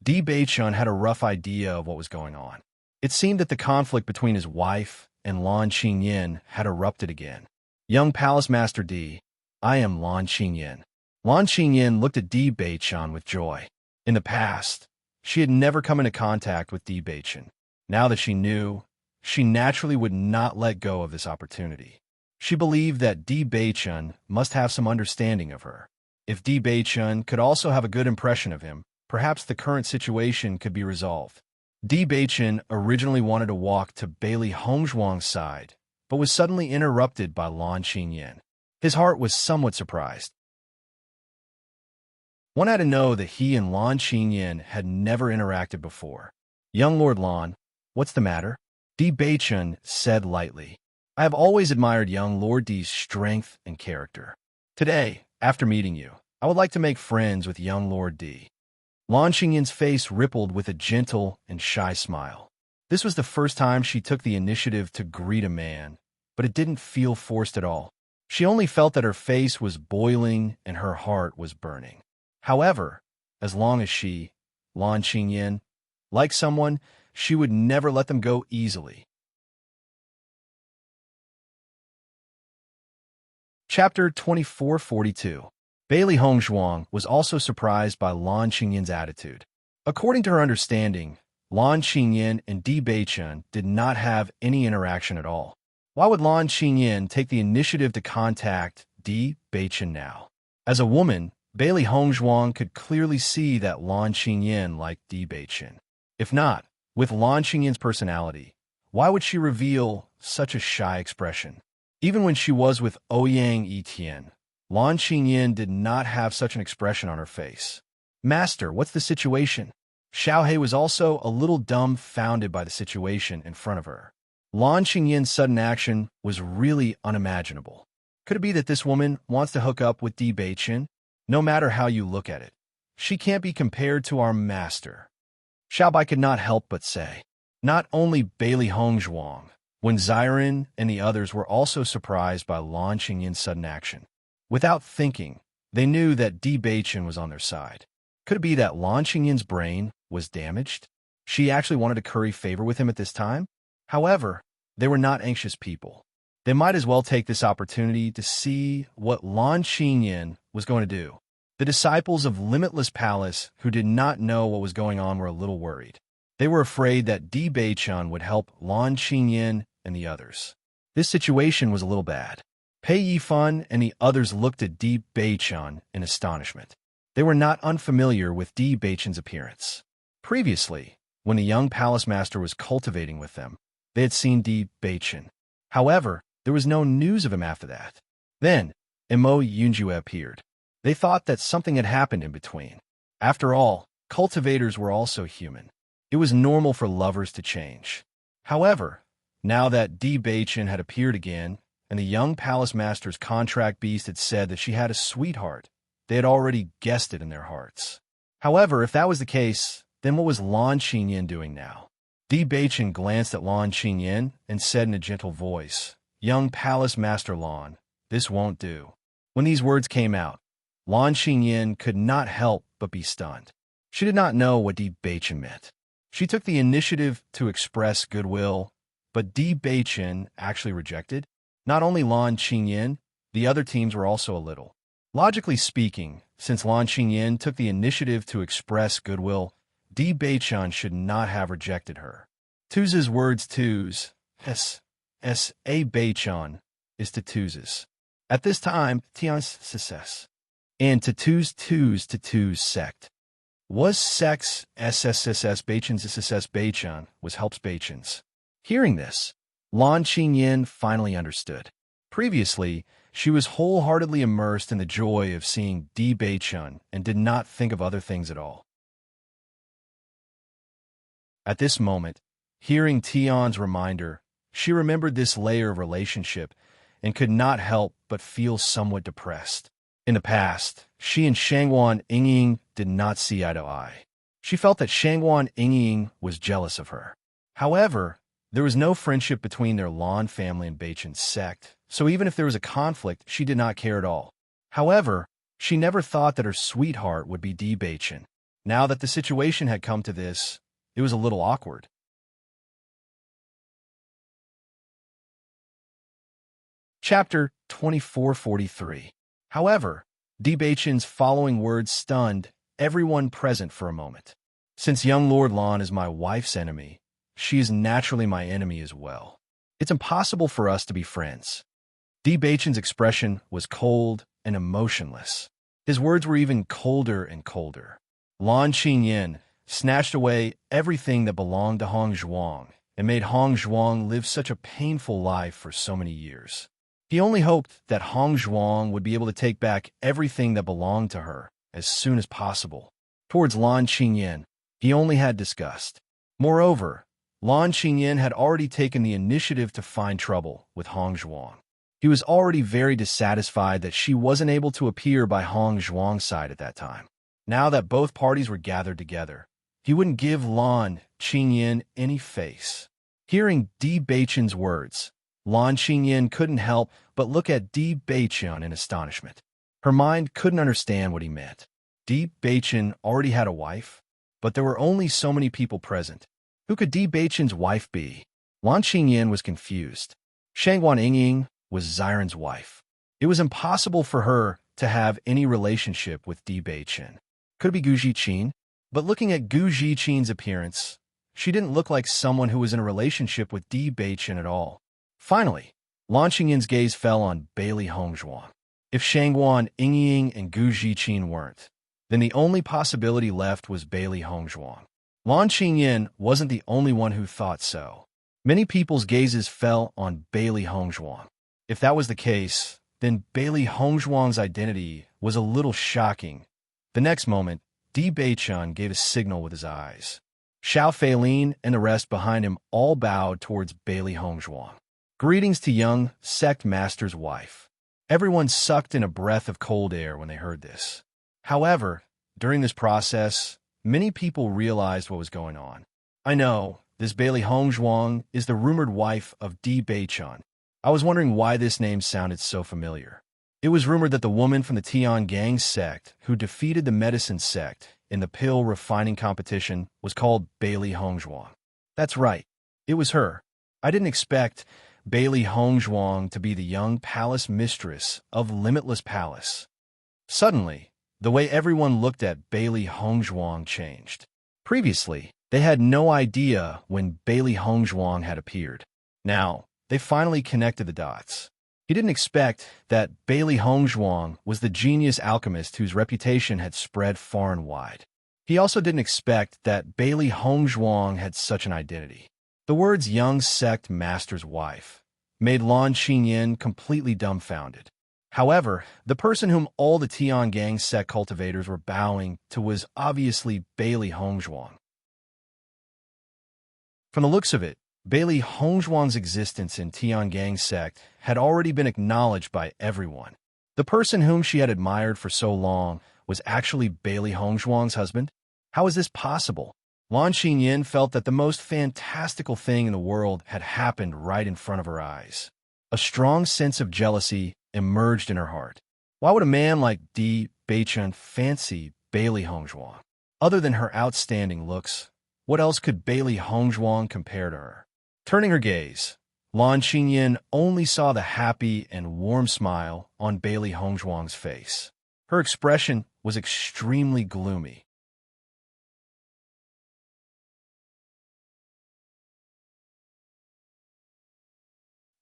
Di Beichen had a rough idea of what was going on. It seemed that the conflict between his wife and Lan Xingyan had erupted again. Young Palace Master Di, I am Lan Xingyan. Lan Xingyan looked at Di Beichen with joy. In the past, she had never come into contact with Di Beichen. Now that she knew, she naturally would not let go of this opportunity. She believed that Di Beichen must have some understanding of her. If Di Beichen could also have a good impression of him, perhaps the current situation could be resolved. Di Beichen originally wanted to walk to Bailey Hongzhuang's side, but was suddenly interrupted by Lan Xingyan. His heart was somewhat surprised. One had to know that he and Lan Xingyan had never interacted before. Young Lord Lan, what's the matter? Di Beichen said lightly. I have always admired young Lord Di's strength and character. Today, after meeting you, I would like to make friends with young Lord Di. Lan Xingyan's face rippled with a gentle and shy smile. This was the first time she took the initiative to greet a man, but it didn't feel forced at all. She only felt that her face was boiling and her heart was burning. However, as long as she, Lan Xingyan, liked someone, she would never let them go easily. Chapter 2442. Bailey Hongzhuang was also surprised by Lan Xingyan's attitude. According to her understanding, Lan Xingyan and Di Beichen did not have any interaction at all. Why would Lan Xingyan take the initiative to contact Di Beichen now? As a woman, Bailey Hongzhuang could clearly see that Lan Xingyan liked Di Beichen. If not, with Lan Xingyan's personality, why would she reveal such a shy expression? Even when she was with Ouyang Etienne, Lan Xingyan did not have such an expression on her face. Master, what's the situation? Xiaohe was also a little dumbfounded by the situation in front of her. Lan Xingyan's sudden action was really unimaginable. Could it be that this woman wants to hook up with Di Beichen? No matter how you look at it, she can't be compared to our master. Xiaobai could not help but say. Not only Bailey Hongzhuang, when Xiren and the others were also surprised by Lan Xingyan's sudden action. Without thinking, they knew that Di Beichen was on their side. Could it be that Lan Xingyan's brain was damaged? She actually wanted to curry favor with him at this time? However, they were not anxious people. They might as well take this opportunity to see what Lan Xingyan was going to do. The disciples of Limitless Palace who did not know what was going on were a little worried. They were afraid that Di Beichen would help Lan Xingyan and the others. This situation was a little bad. Pei Yifan and the others looked at Di Beichen in astonishment. They were not unfamiliar with Di Beichen's appearance. Previously, when the young palace master was cultivating with them, they had seen Di Beichen. However, there was no news of him after that. Then, Imo Yunjue appeared. They thought that something had happened in between. After all, cultivators were also human. It was normal for lovers to change. However, now that Di Beichen had appeared again, and the young palace master's contract beast had said that she had a sweetheart, they had already guessed it in their hearts. However, if that was the case, then what was Lan Xingyan doing now? Di Beichen glanced at Lan Xingyan and said in a gentle voice, Young palace master Lan, this won't do. When these words came out, Lan Xingyan could not help but be stunned. She did not know what Di Beichen meant. She took the initiative to express goodwill, but Di Beichen actually rejected. Not only Lan Xingyan, the other teams were also a little. Logically speaking, since Lan Xingyan took the initiative to express goodwill, Di Beichen should not have rejected her. Tuze's words Tuze, S.A. Beichen, is to Tuze's. At this time, Tian's success. And to Tuze sect. Was sex SSSS Beichen's SSS Beichen was helps Beichen's. Hearing this, Lan Xingyan finally understood. Previously, She was wholeheartedly immersed in the joy of seeing Bewitching and did not think of other things at all. At this moment, hearing Tion's reminder, she remembered this layer of relationship and could not help but feel somewhat depressed. In the past, she and Shangguan Yingying did not see eye to eye. She felt that Shangguan Yingying was jealous of her. However, there was no friendship between their Lan family and Beichen's sect, so even if there was a conflict, she did not care at all. However, she never thought that her sweetheart would be Bewitching. Now that the situation had come to this, it was a little awkward. Chapter 2443. However, Bewitching's following words stunned everyone present for a moment. Since young Lord Lan is my wife's enemy, she is naturally my enemy as well. It's impossible for us to be friends. Bewitching's expression was cold and emotionless. His words were even colder and colder. Lan Qingyan snatched away everything that belonged to Hong Zhuang and made Hong Zhuang live such a painful life for so many years. He only hoped that Hong Zhuang would be able to take back everything that belonged to her as soon as possible. Towards Lan Qingyan, he only had disgust. Moreover, Lan Qingyan had already taken the initiative to find trouble with Hong Zhuang. He was already very dissatisfied that she wasn't able to appear by Hong Zhuang's side at that time. Now that both parties were gathered together, he wouldn't give Lan Qingyan any face. Hearing Bewitching's words, Lan Qingyan couldn't help but look at Bewitching in astonishment. Her mind couldn't understand what he meant. Bewitching already had a wife, but there were only so many people present. Who could Bewitching's wife be? Lan Qingyan was confused. Shangguan Yingying was Xiren's wife. It was impossible for her to have any relationship with Bewitching. Could it be Gu Zhiqin? But looking at Gu Zhiqin's appearance, she didn't look like someone who was in a relationship with Bewitching at all. Finally, Lan Qingyan's gaze fell on Bailey Hongzhuang. If Shangguan Yingying and Gu Zhiqin weren't, then the only possibility left was Bailey Hongzhuang. Lan Qingyan wasn't the only one who thought so. Many people's gazes fell on Bailey Hongzhuang. If that was the case, then Bailey Hongzhuang's identity was a little shocking. The next moment, Bewitching gave a signal with his eyes. Xiao Feilin and the rest behind him all bowed towards Bailey Hongzhuang. Greetings to young sect master's wife. Everyone sucked in a breath of cold air when they heard this. However, during this process, many people realized what was going on. I know, this Bailey Hongzhuang is the rumored wife of Bewitching. I was wondering why this name sounded so familiar. It was rumored that the woman from the Tian Gang sect who defeated the medicine sect in the pill refining competition was called Bailey Hongzhuang. That's right, it was her. I didn't expect Bailey Hongzhuang to be the young palace mistress of Limitless Palace. Suddenly, the way everyone looked at Bailey Hongzhuang changed. Previously, they had no idea when Bailey Hongzhuang had appeared. Now, they finally connected the dots. He didn't expect that Bailey Hongzhuang was the genius alchemist whose reputation had spread far and wide. He also didn't expect that Bailey Hongzhuang had such an identity. The words young sect master's wife made Lan Qingyan completely dumbfounded. However, the person whom all the Tian Gang sect cultivators were bowing to was obviously Bailey Hongzhuang. From the looks of it, Bailey Hongzhuang's existence in Tian Gang sect had already been acknowledged by everyone. The person whom she had admired for so long was actually Bailey Hongzhuang's husband? How is this possible? Lan Qingyan felt that the most fantastical thing in the world had happened right in front of her eyes. A strong sense of jealousy emerged in her heart. Why would a man like Bewitching fancy Bailey Hongzhuang? Other than her outstanding looks, what else could Bailey Hongzhuang compare to her? Turning her gaze, Lan Qingyan only saw the happy and warm smile on Bailey Hongzhuang's face. Her expression was extremely gloomy.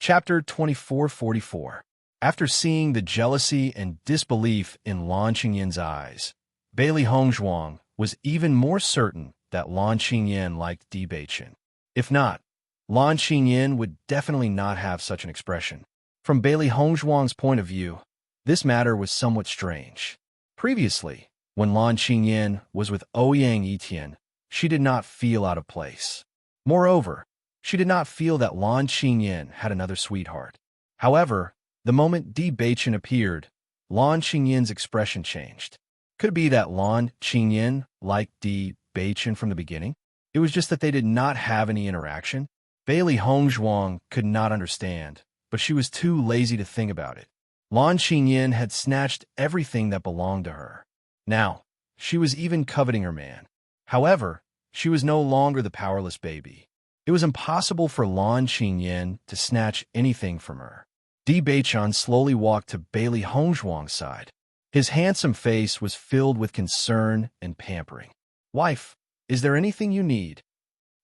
Chapter 2444. After seeing the jealousy and disbelief in Lan Qingyan's eyes, Bailey Hongzhuang was even more certain that Lan Qingyan liked Bewitching. If not, Lan Qingyan would definitely not have such an expression. From Bailey Hongzhuang's point of view, this matter was somewhat strange. Previously, when Lan Qingyan was with Ouyang Etian, she did not feel out of place. Moreover, she did not feel that Lan Qingyan had another sweetheart. However, the moment Di Beichen appeared, Lan Qingyan's expression changed. Could it be that Lan Qingyan liked Di Beichen from the beginning? It was just that they did not have any interaction. Bailey Hongzhuang could not understand, but she was too lazy to think about it. Lan Qingyan had snatched everything that belonged to her. Now, she was even coveting her man. However, she was no longer the powerless baby. It was impossible for Lan Qingyan to snatch anything from her. Di Beichen slowly walked to Bailey Hongzhuang's side. His handsome face was filled with concern and pampering. "Wife, is there anything you need?"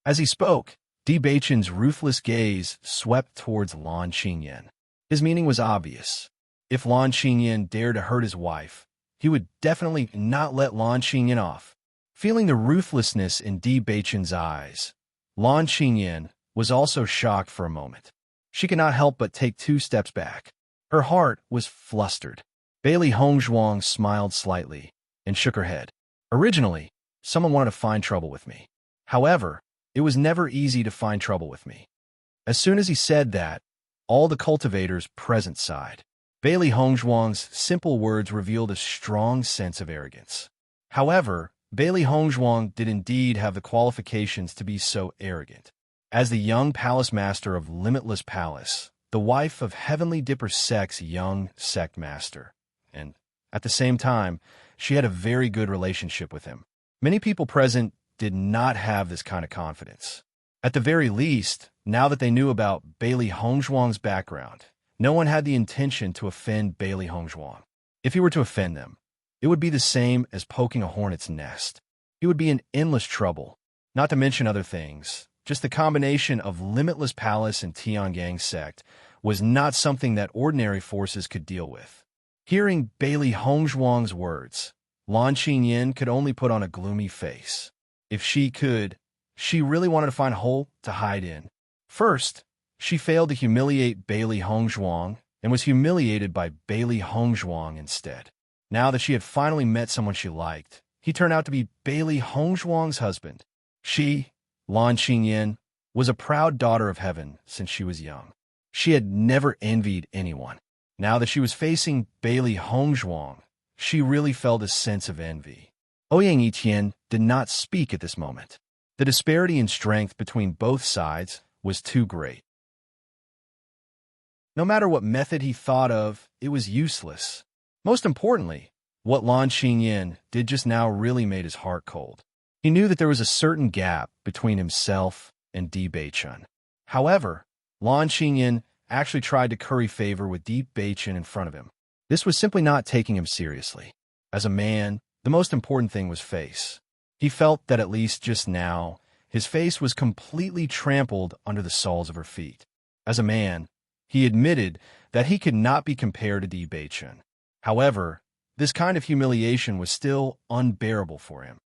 As he spoke, Di Beichen's ruthless gaze swept towards Lan Qingyan. His meaning was obvious. If Lan Qingyan dared to hurt his wife, he would definitely not let Lan Qingyan off. Feeling the ruthlessness in Di Beichen's eyes, Lan Qingyan was also shocked for a moment. She could not help but take 2 steps back. Her heart was flustered. Bailey Hongzhuang smiled slightly and shook her head. "Originally, someone wanted to find trouble with me. However, it was never easy to find trouble with me." As soon as he said that, all the cultivators present sighed. Bailey Hongzhuang's simple words revealed a strong sense of arrogance. However, Bailey Hongzhuang did indeed have the qualifications to be so arrogant. As the young palace master of Limitless Palace, the wife of Heavenly Dipper Sect's young sect master, and at the same time, she had a very good relationship with him. Many people present did not have this kind of confidence. At the very least, now that they knew about Bailey Hongzhuang's background, no one had the intention to offend Bailey Hongzhuang. If he were to offend them, it would be the same as poking a hornet's nest. He would be in endless trouble, not to mention other things. Just the combination of Limitless Palace and Tiangang sect was not something that ordinary forces could deal with. Hearing Bailey Hongzhuang's words, Lan Qingyan could only put on a gloomy face. If she could, she really wanted to find a hole to hide in. First, she failed to humiliate Bailey Hongzhuang and was humiliated by Bailey Hongzhuang instead. Now that she had finally met someone she liked, he turned out to be Bailey Hongzhuang's husband. She, Lan Qingyan, was a proud daughter of heaven since she was young. She had never envied anyone. Now that she was facing Bailey Hongzhuang, she really felt a sense of envy. Ouyang Etian did not speak at this moment. The disparity in strength between both sides was too great. No matter what method he thought of, it was useless. Most importantly, what Lan Qingyan did just now really made his heart cold. He knew that there was a certain gap between himself and Di Beichen. However, Lan Qingyan actually tried to curry favor with Di Beichen in front of him. This was simply not taking him seriously. As a man, the most important thing was face. He felt that at least just now, his face was completely trampled under the soles of her feet. As a man, he admitted that he could not be compared to Di Beichen. However, this kind of humiliation was still unbearable for him.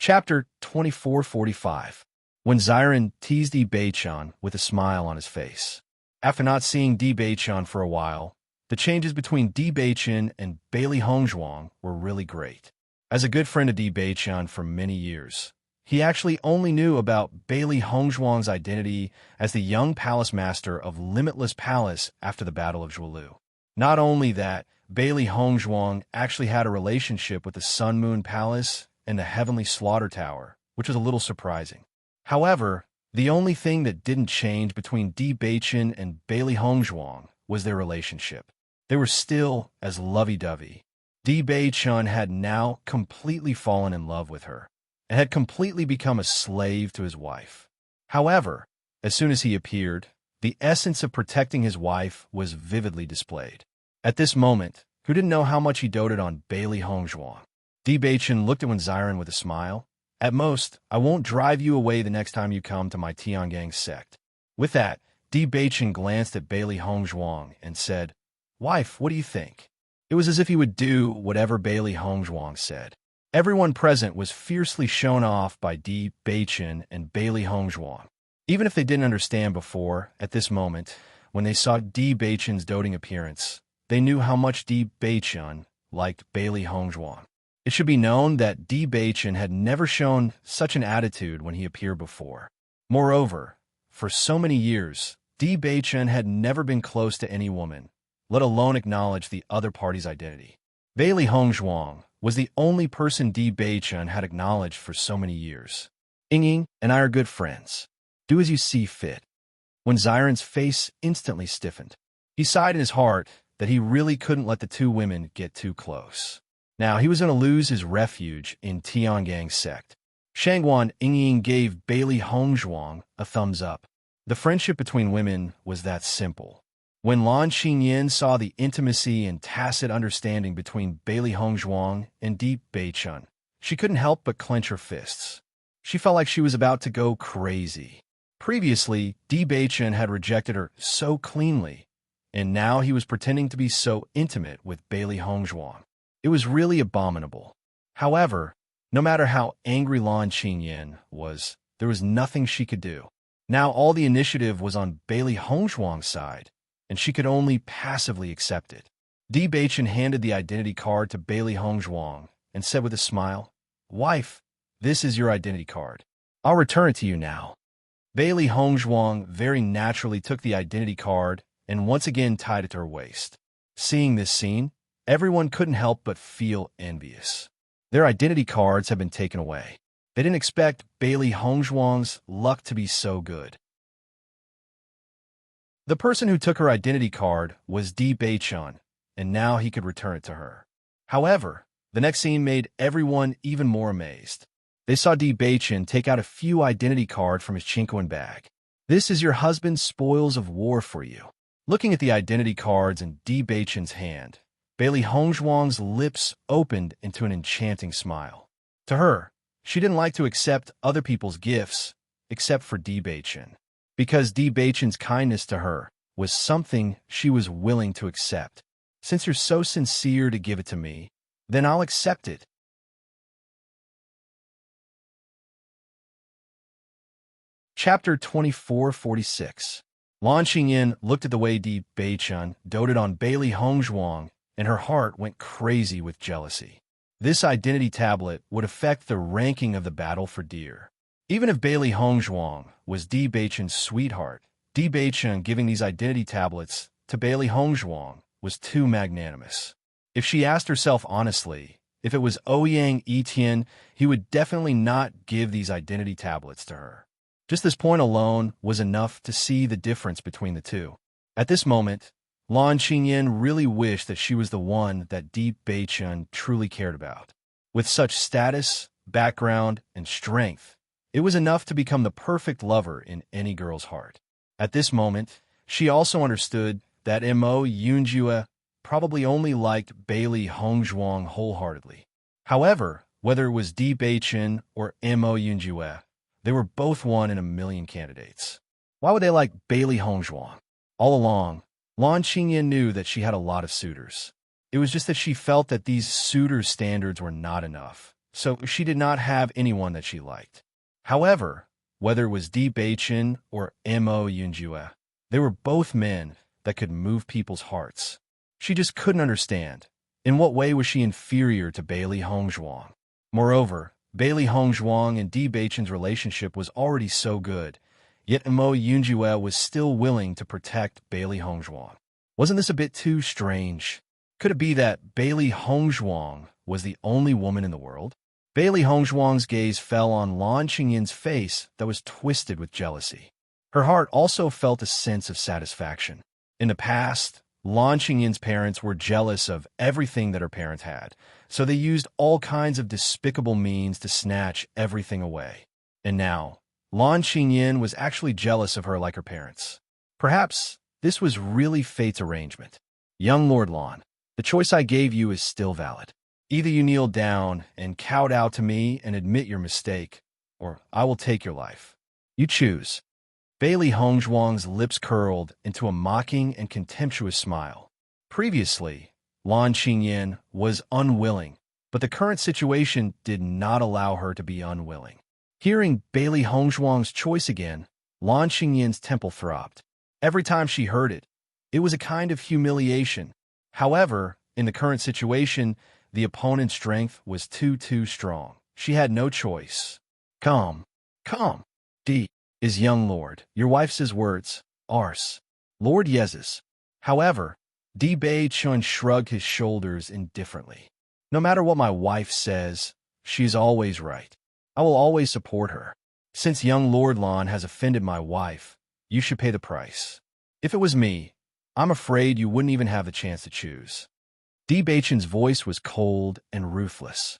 Chapter 2445. When Xiren teased Di Beichen with a smile on his face. After not seeing Di Beichen for a while, the changes between Di Beichen and Bailey Hongzhuang were really great. As a good friend of Di Beichen for many years, he actually only knew about Bailey Hongzhuang's identity as the young palace master of Limitless Palace after the Battle of Zhuolu. Not only that, Bailey Hongzhuang actually had a relationship with the Sun Moon Palace and the Heavenly Slaughter Tower, which was a little surprising. However, the only thing that didn't change between Di Beichen and Bailey Hongzhuang was their relationship. They were still as lovey-dovey. Di Beichen had now completely fallen in love with her and had completely become a slave to his wife. However, as soon as he appeared, the essence of protecting his wife was vividly displayed. At this moment, who didn't know how much he doted on Bailey Hongzhuang? Di Beichen looked at Xiren with a smile. "At most, I won't drive you away the next time you come to my Tiangang sect." With that, Di Beichen glanced at Bailey Hongzhuang and said, "Wife, what do you think?" It was as if he would do whatever Bailey Hongzhuang said. Everyone present was fiercely shown off by Di Beichen and Bailey Hongzhuang. Even if they didn't understand before, at this moment, when they saw Di Beichen's doting appearance, they knew how much Di Beichen liked Bailey Hongzhuang. It should be known that Di Beichen had never shown such an attitude when he appeared before. Moreover, for so many years, Di Beichen had never been close to any woman, let alone acknowledge the other party's identity. Bailey Hongzhuang was the only person Di Beichen had acknowledged for so many years. Ying and I are good friends. Do as you see fit. When Xiren's face instantly stiffened, he sighed in his heart that he really couldn't let the two women get too close. Now he was going to lose his refuge in Tiangang's sect. Shangguan Ying gave Bailey Hongzhuang a thumbs up. The friendship between women was that simple. When Lan Xinyin saw the intimacy and tacit understanding between Bailey Hongzhuang and Di Beichen, she couldn't help but clench her fists. She felt like she was about to go crazy. Previously, Di Beichen had rejected her so cleanly, and now he was pretending to be so intimate with Bailey Hongzhuang. It was really abominable. However, no matter how angry Lan Xinyin was, there was nothing she could do. Now all the initiative was on Bailey Hongzhuang's side, and she could only passively accept it. Di Beichen handed the identity card to Bailey Hongzhuang and said with a smile, "Wife, this is your identity card. I'll return it to you now." Bailey Hongzhuang very naturally took the identity card and once again tied it to her waist. Seeing this scene, everyone couldn't help but feel envious. Their identity cards had been taken away. They didn't expect Bailey Hongzhuang's luck to be so good. The person who took her identity card was Di Beichen, and now he could return it to her. However, the next scene made everyone even more amazed. They saw Di Beichen take out a few identity cards from his chinquan bag. "This is your husband's spoils of war for you." Looking at the identity cards in Di Beichen's hand, Bailey Hongzhuang's lips opened into an enchanting smile. To her, she didn't like to accept other people's gifts, except for Di Beichen. Because Di Beichen's kindness to her was something she was willing to accept. "Since you're so sincere to give it to me, then I'll accept it." Chapter 2446. Lan Xinyin looked at the way Di Beichen doted on Bailey Hongzhuang, and her heart went crazy with jealousy. This identity tablet would affect the ranking of the battle for deer. Even if Bailey Hongzhuang was Di Beichen's sweetheart, Di Beichen giving these identity tablets to Bailey Hongzhuang was too magnanimous. If she asked herself honestly, if it was Ouyang Etian, he would definitely not give these identity tablets to her. Just this point alone was enough to see the difference between the two. At this moment, Lan Xinyin really wished that she was the one that Di Beichen truly cared about. With such status, background, and strength, it was enough to become the perfect lover in any girl's heart. At this moment, she also understood that Mo Yunjue probably only liked Bailey Hongzhuang wholeheartedly. However, whether it was Di Beichen or Mo Yunjue, they were both one in a million candidates. Why would they like Bailey Hongzhuang? All along, Lan Xinyin knew that she had a lot of suitors. It was just that she felt that these suitors' standards were not enough, so she did not have anyone that she liked. However, whether it was Di Beichen or Mo Yunjue, they were both men that could move people's hearts. She just couldn't understand, in what way was she inferior to Bailey Hongzhuang? Moreover, Bailey Hongzhuang and Di Beichen's relationship was already so good, yet Mo Yunjue was still willing to protect Bailey Hongzhuang. Wasn't this a bit too strange? Could it be that Bailey Hongzhuang was the only woman in the world? Bailey Hongzhuang's gaze fell on Lan Xinyan's face that was twisted with jealousy. Her heart also felt a sense of satisfaction. In the past, Lan Xinyan's parents were jealous of everything that her parents had, so they used all kinds of despicable means to snatch everything away. And now, Lan Xinyin was actually jealous of her like her parents. Perhaps this was really fate's arrangement. Young Lord Lan, the choice I gave you is still valid. Either you kneel down and kowtow to me and admit your mistake, or I will take your life. You choose. Bailey Hongzhuang's lips curled into a mocking and contemptuous smile. Previously, Lan Xinyin was unwilling, but the current situation did not allow her to be unwilling. Hearing Bailey Hongzhuang's choice again, Lan Xinyan's temple throbbed. Every time she heard it, it was a kind of humiliation. However, in the current situation, the opponent's strength was too strong. She had no choice. Come, come, is young lord. Your wife says words. Ars. Lord Yezes. However, Bei Chun shrugged his shoulders indifferently. No matter what my wife says, she's always right. I will always support her. Since young Lord Lan has offended my wife, you should pay the price. If it was me, I'm afraid you wouldn't even have the chance to choose. Bei Chun's voice was cold and ruthless.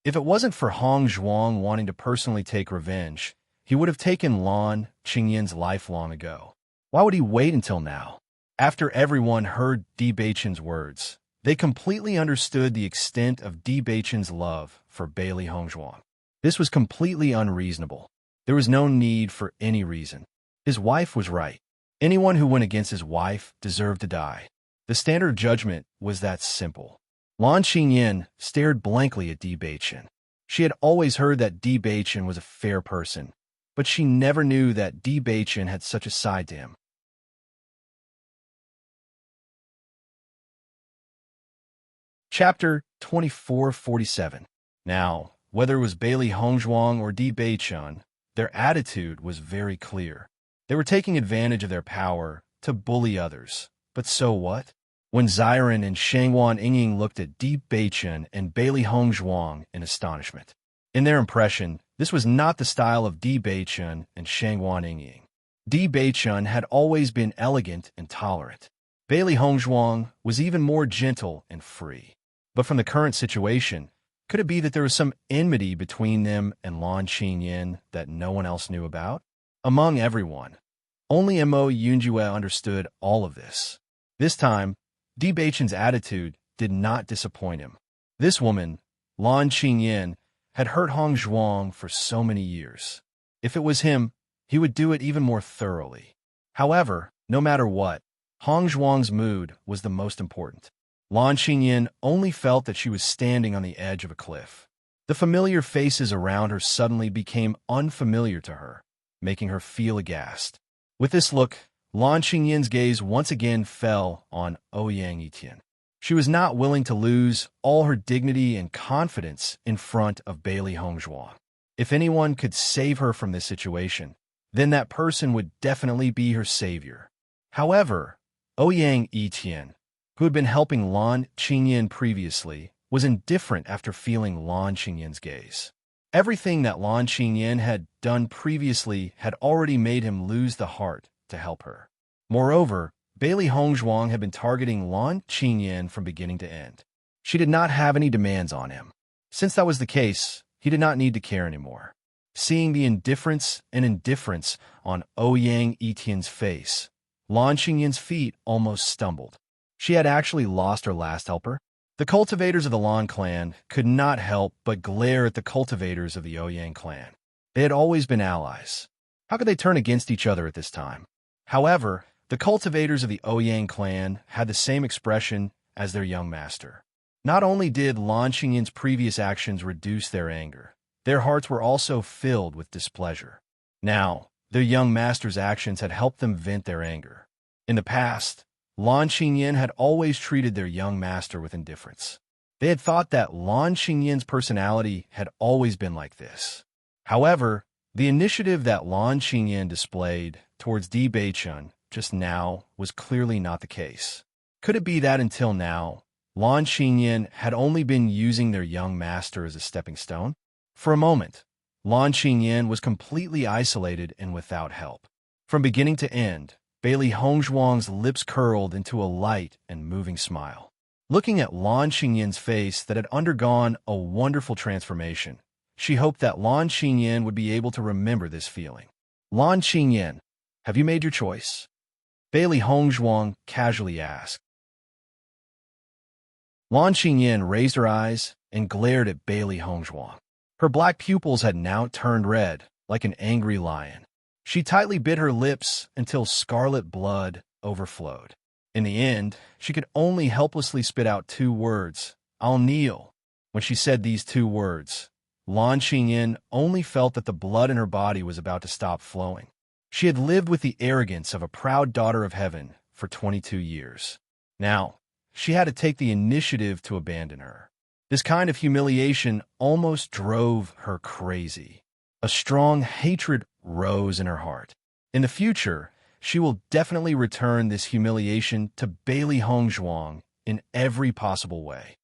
If it wasn't for Hong Zhuang wanting to personally take revenge, he would have taken Lan Xinyan's life long ago. Why would he wait until now? After everyone heard Bei Chun's words, they completely understood the extent of Bei Chun's love for Bailey Hongzhuang. This was completely unreasonable. There was no need for any reason. His wife was right. Anyone who went against his wife deserved to die. The standard of judgment was that simple. Lan Xinyan stared blankly at Bei Chun. She had always heard that Bei Chun was a fair person, but she never knew that Bei Chun had such a side to him. Chapter 2447. Now, whether it was Bailey Hongzhuang or Bei Chun, their attitude was very clear. They were taking advantage of their power to bully others. But so what? When Xiren and Shangwan Yingying looked at Bei Chun and Bailey Hongzhuang in astonishment. In their impression, this was not the style of Bei Chun and Shangwan Yingying. Bei Chun had always been elegant and tolerant. Bailey Hongzhuang was even more gentle and free. But from the current situation, could it be that there was some enmity between them and Lan Xinyan that no one else knew about? Among everyone, only Mo Yunjue understood all of this. This time, Bei Chun's attitude did not disappoint him. This woman, Lan Xinyan, had hurt Hong Zhuang for so many years. If it was him, he would do it even more thoroughly. However, no matter what, Hong Zhuang's mood was the most important. Lan Xinyan only felt that she was standing on the edge of a cliff. The familiar faces around her suddenly became unfamiliar to her, making her feel aghast. With this look, Lan Xinyan's gaze once again fell on Ouyang Etian. She was not willing to lose all her dignity and confidence in front of Bailey Hongzhuang. If anyone could save her from this situation, then that person would definitely be her savior. However, Ouyang Etian, who had been helping Lan Xinyan previously, was indifferent after feeling Lan Xinyan's gaze. Everything that Lan Xinyan had done previously had already made him lose the heart to help her. Moreover, Bailey Hongzhuang had been targeting Lan Xinyan from beginning to end. She did not have any demands on him. Since that was the case, he did not need to care anymore. Seeing the indifference on Ouyang Etian's face, Lan Xinyan's feet almost stumbled. She had actually lost her last helper. The cultivators of the Lan clan could not help but glare at the cultivators of the Ouyang clan. They had always been allies. How could they turn against each other at this time? However, the cultivators of the Ouyang clan had the same expression as their young master. Not only did Lan Xinyan's previous actions reduce their anger, their hearts were also filled with displeasure. Now, their young master's actions had helped them vent their anger. In the past, Lan Xinyan had always treated their young master with indifference. They had thought that Lan Xinyan's personality had always been like this. However, the initiative that Lan Xinyan displayed towards Bei Chun just now was clearly not the case. Could it be that until now, Lan Xinyan had only been using their young master as a stepping stone? For a moment, Lan Xinyan was completely isolated and without help. From beginning to end, Bailey Hongzhuang's lips curled into a light and moving smile. Looking at Lan Xinyan's face that had undergone a wonderful transformation, she hoped that Lan Xinyan would be able to remember this feeling. Lan Xinyan, have you made your choice? Bailey Hongzhuang casually asked. Lan Xinyan raised her eyes and glared at Bailey Hongzhuang. Her black pupils had now turned red, like an angry lion. She tightly bit her lips until scarlet blood overflowed. In the end, she could only helplessly spit out two words, "I'll kneel." When she said these two words, Lan Qingyin only felt that the blood in her body was about to stop flowing. She had lived with the arrogance of a proud daughter of heaven for 22 years. Now, she had to take the initiative to abandon her. This kind of humiliation almost drove her crazy. A strong hatred rose in her heart. In the future, she will definitely return this humiliation to Bailey Hongzhuang in every possible way.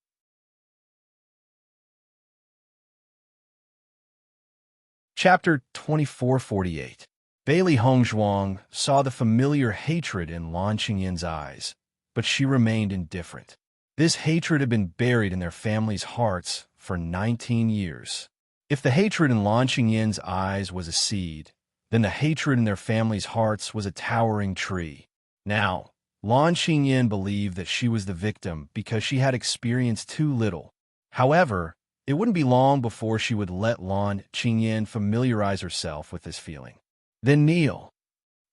Chapter 2448. Bailey Hongzhuang saw the familiar hatred in Lan Qingyin's eyes, but she remained indifferent. This hatred had been buried in their family's hearts for 19 years. If the hatred in Lan Qingyin's eyes was a seed, then the hatred in their family's hearts was a towering tree. Now, Lan Qingyin believed that she was the victim because she had experienced too little. However, it wouldn't be long before she would let Lan Qingyin familiarize herself with this feeling. Then kneel.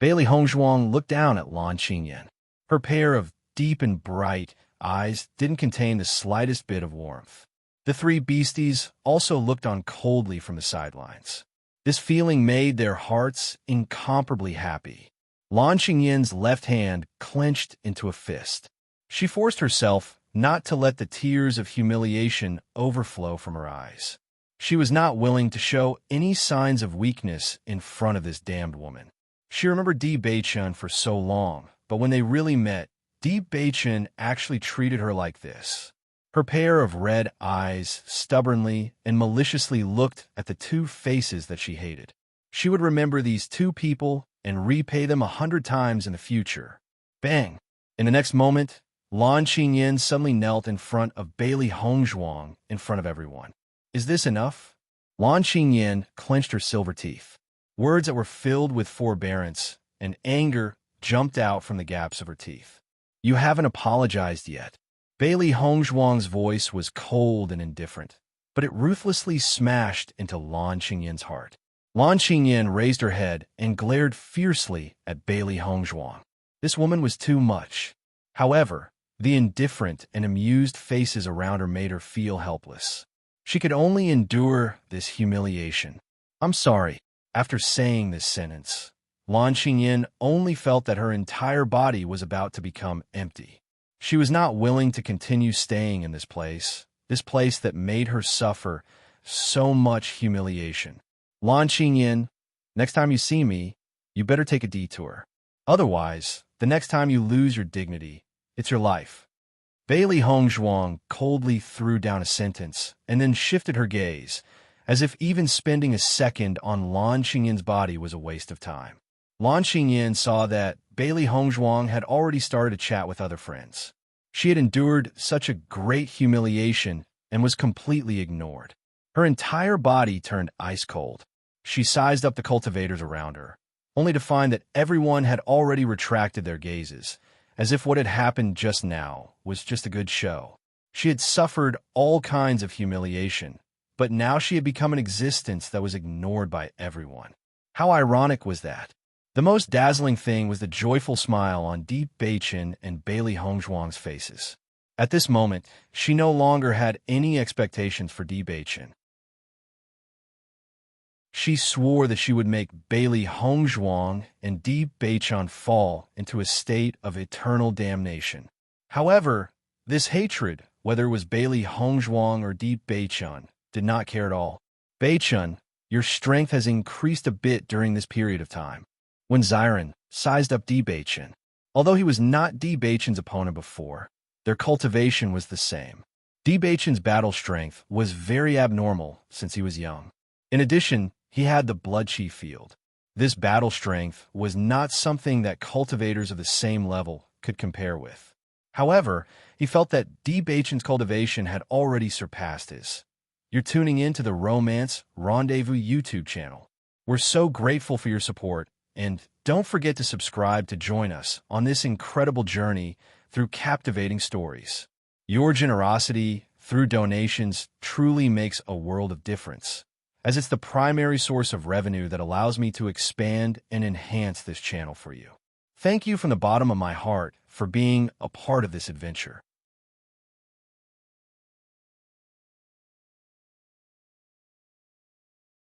Bailey Hongzhuang looked down at Lan Qingyin. Her pair of deep and bright eyes didn't contain the slightest bit of warmth. The three beasties also looked on coldly from the sidelines. This feeling made their hearts incomparably happy. Lan Qingyin's left hand clenched into a fist. She forced herself not to let the tears of humiliation overflow from her eyes. She was not willing to show any signs of weakness in front of this damned woman. She remembered Di Beichen for so long, but when they really met, Di Beichen actually treated her like this. Her pair of red eyes stubbornly and maliciously looked at the two faces that she hated. She would remember these two people and repay them 100 times in the future. Bang! In the next moment, Lan Qingyin suddenly knelt in front of Bailey Hongzhuang in front of everyone. Is this enough? Lan Qingyin clenched her silver teeth. Words that were filled with forbearance and anger jumped out from the gaps of her teeth. You haven't apologized yet. Bailey Hongzhuang's voice was cold and indifferent, but it ruthlessly smashed into Lan Qingyin's heart. Lan Qingyin raised her head and glared fiercely at Bailey Hongzhuang. This woman was too much. However, the indifferent and amused faces around her made her feel helpless. She could only endure this humiliation. I'm sorry. After saying this sentence, Lan Qingyin only felt that her entire body was about to become empty. She was not willing to continue staying in this place that made her suffer so much humiliation. Lan Qingyin, next time you see me, you better take a detour. Otherwise, the next time you lose your dignity, it's your life. Bailey Hongzhuang coldly threw down a sentence and then shifted her gaze, as if even spending a second on Lan Qingyin's body was a waste of time. Lan Qingyin saw that Bailey Hongzhuang had already started a chat with other friends. She had endured such a great humiliation and was completely ignored. Her entire body turned ice cold. She sized up the cultivators around her, only to find that everyone had already retracted their gazes, as if what had happened just now was just a good show. She had suffered all kinds of humiliation, but now she had become an existence that was ignored by everyone. How ironic was that? The most dazzling thing was the joyful smile on Di Beichen and Bailey Hongzhuang's faces. At this moment, she no longer had any expectations for Di Beichen. She swore that she would make Bailey Hongzhuang and Di Beichen fall into a state of eternal damnation. However, this hatred, whether it was Bailey Hongzhuang or Di Beichen, did not care at all. Beichen, your strength has increased a bit during this period of time. When Xiren sized up Di Beichen, although he was not Di Beichen's opponent before, their cultivation was the same. Di Beichen's battle strength was very abnormal since he was young. In addition, he had the blood chi field. This battle strength was not something that cultivators of the same level could compare with. However, he felt that Di Beichen's cultivation had already surpassed his. You're tuning in to the Romance Rendezvous YouTube channel. We're so grateful for your support, and don't forget to subscribe to join us on this incredible journey through captivating stories. Your generosity through donations truly makes a world of difference, as it's the primary source of revenue that allows me to expand and enhance this channel for you. Thank you from the bottom of my heart for being a part of this adventure.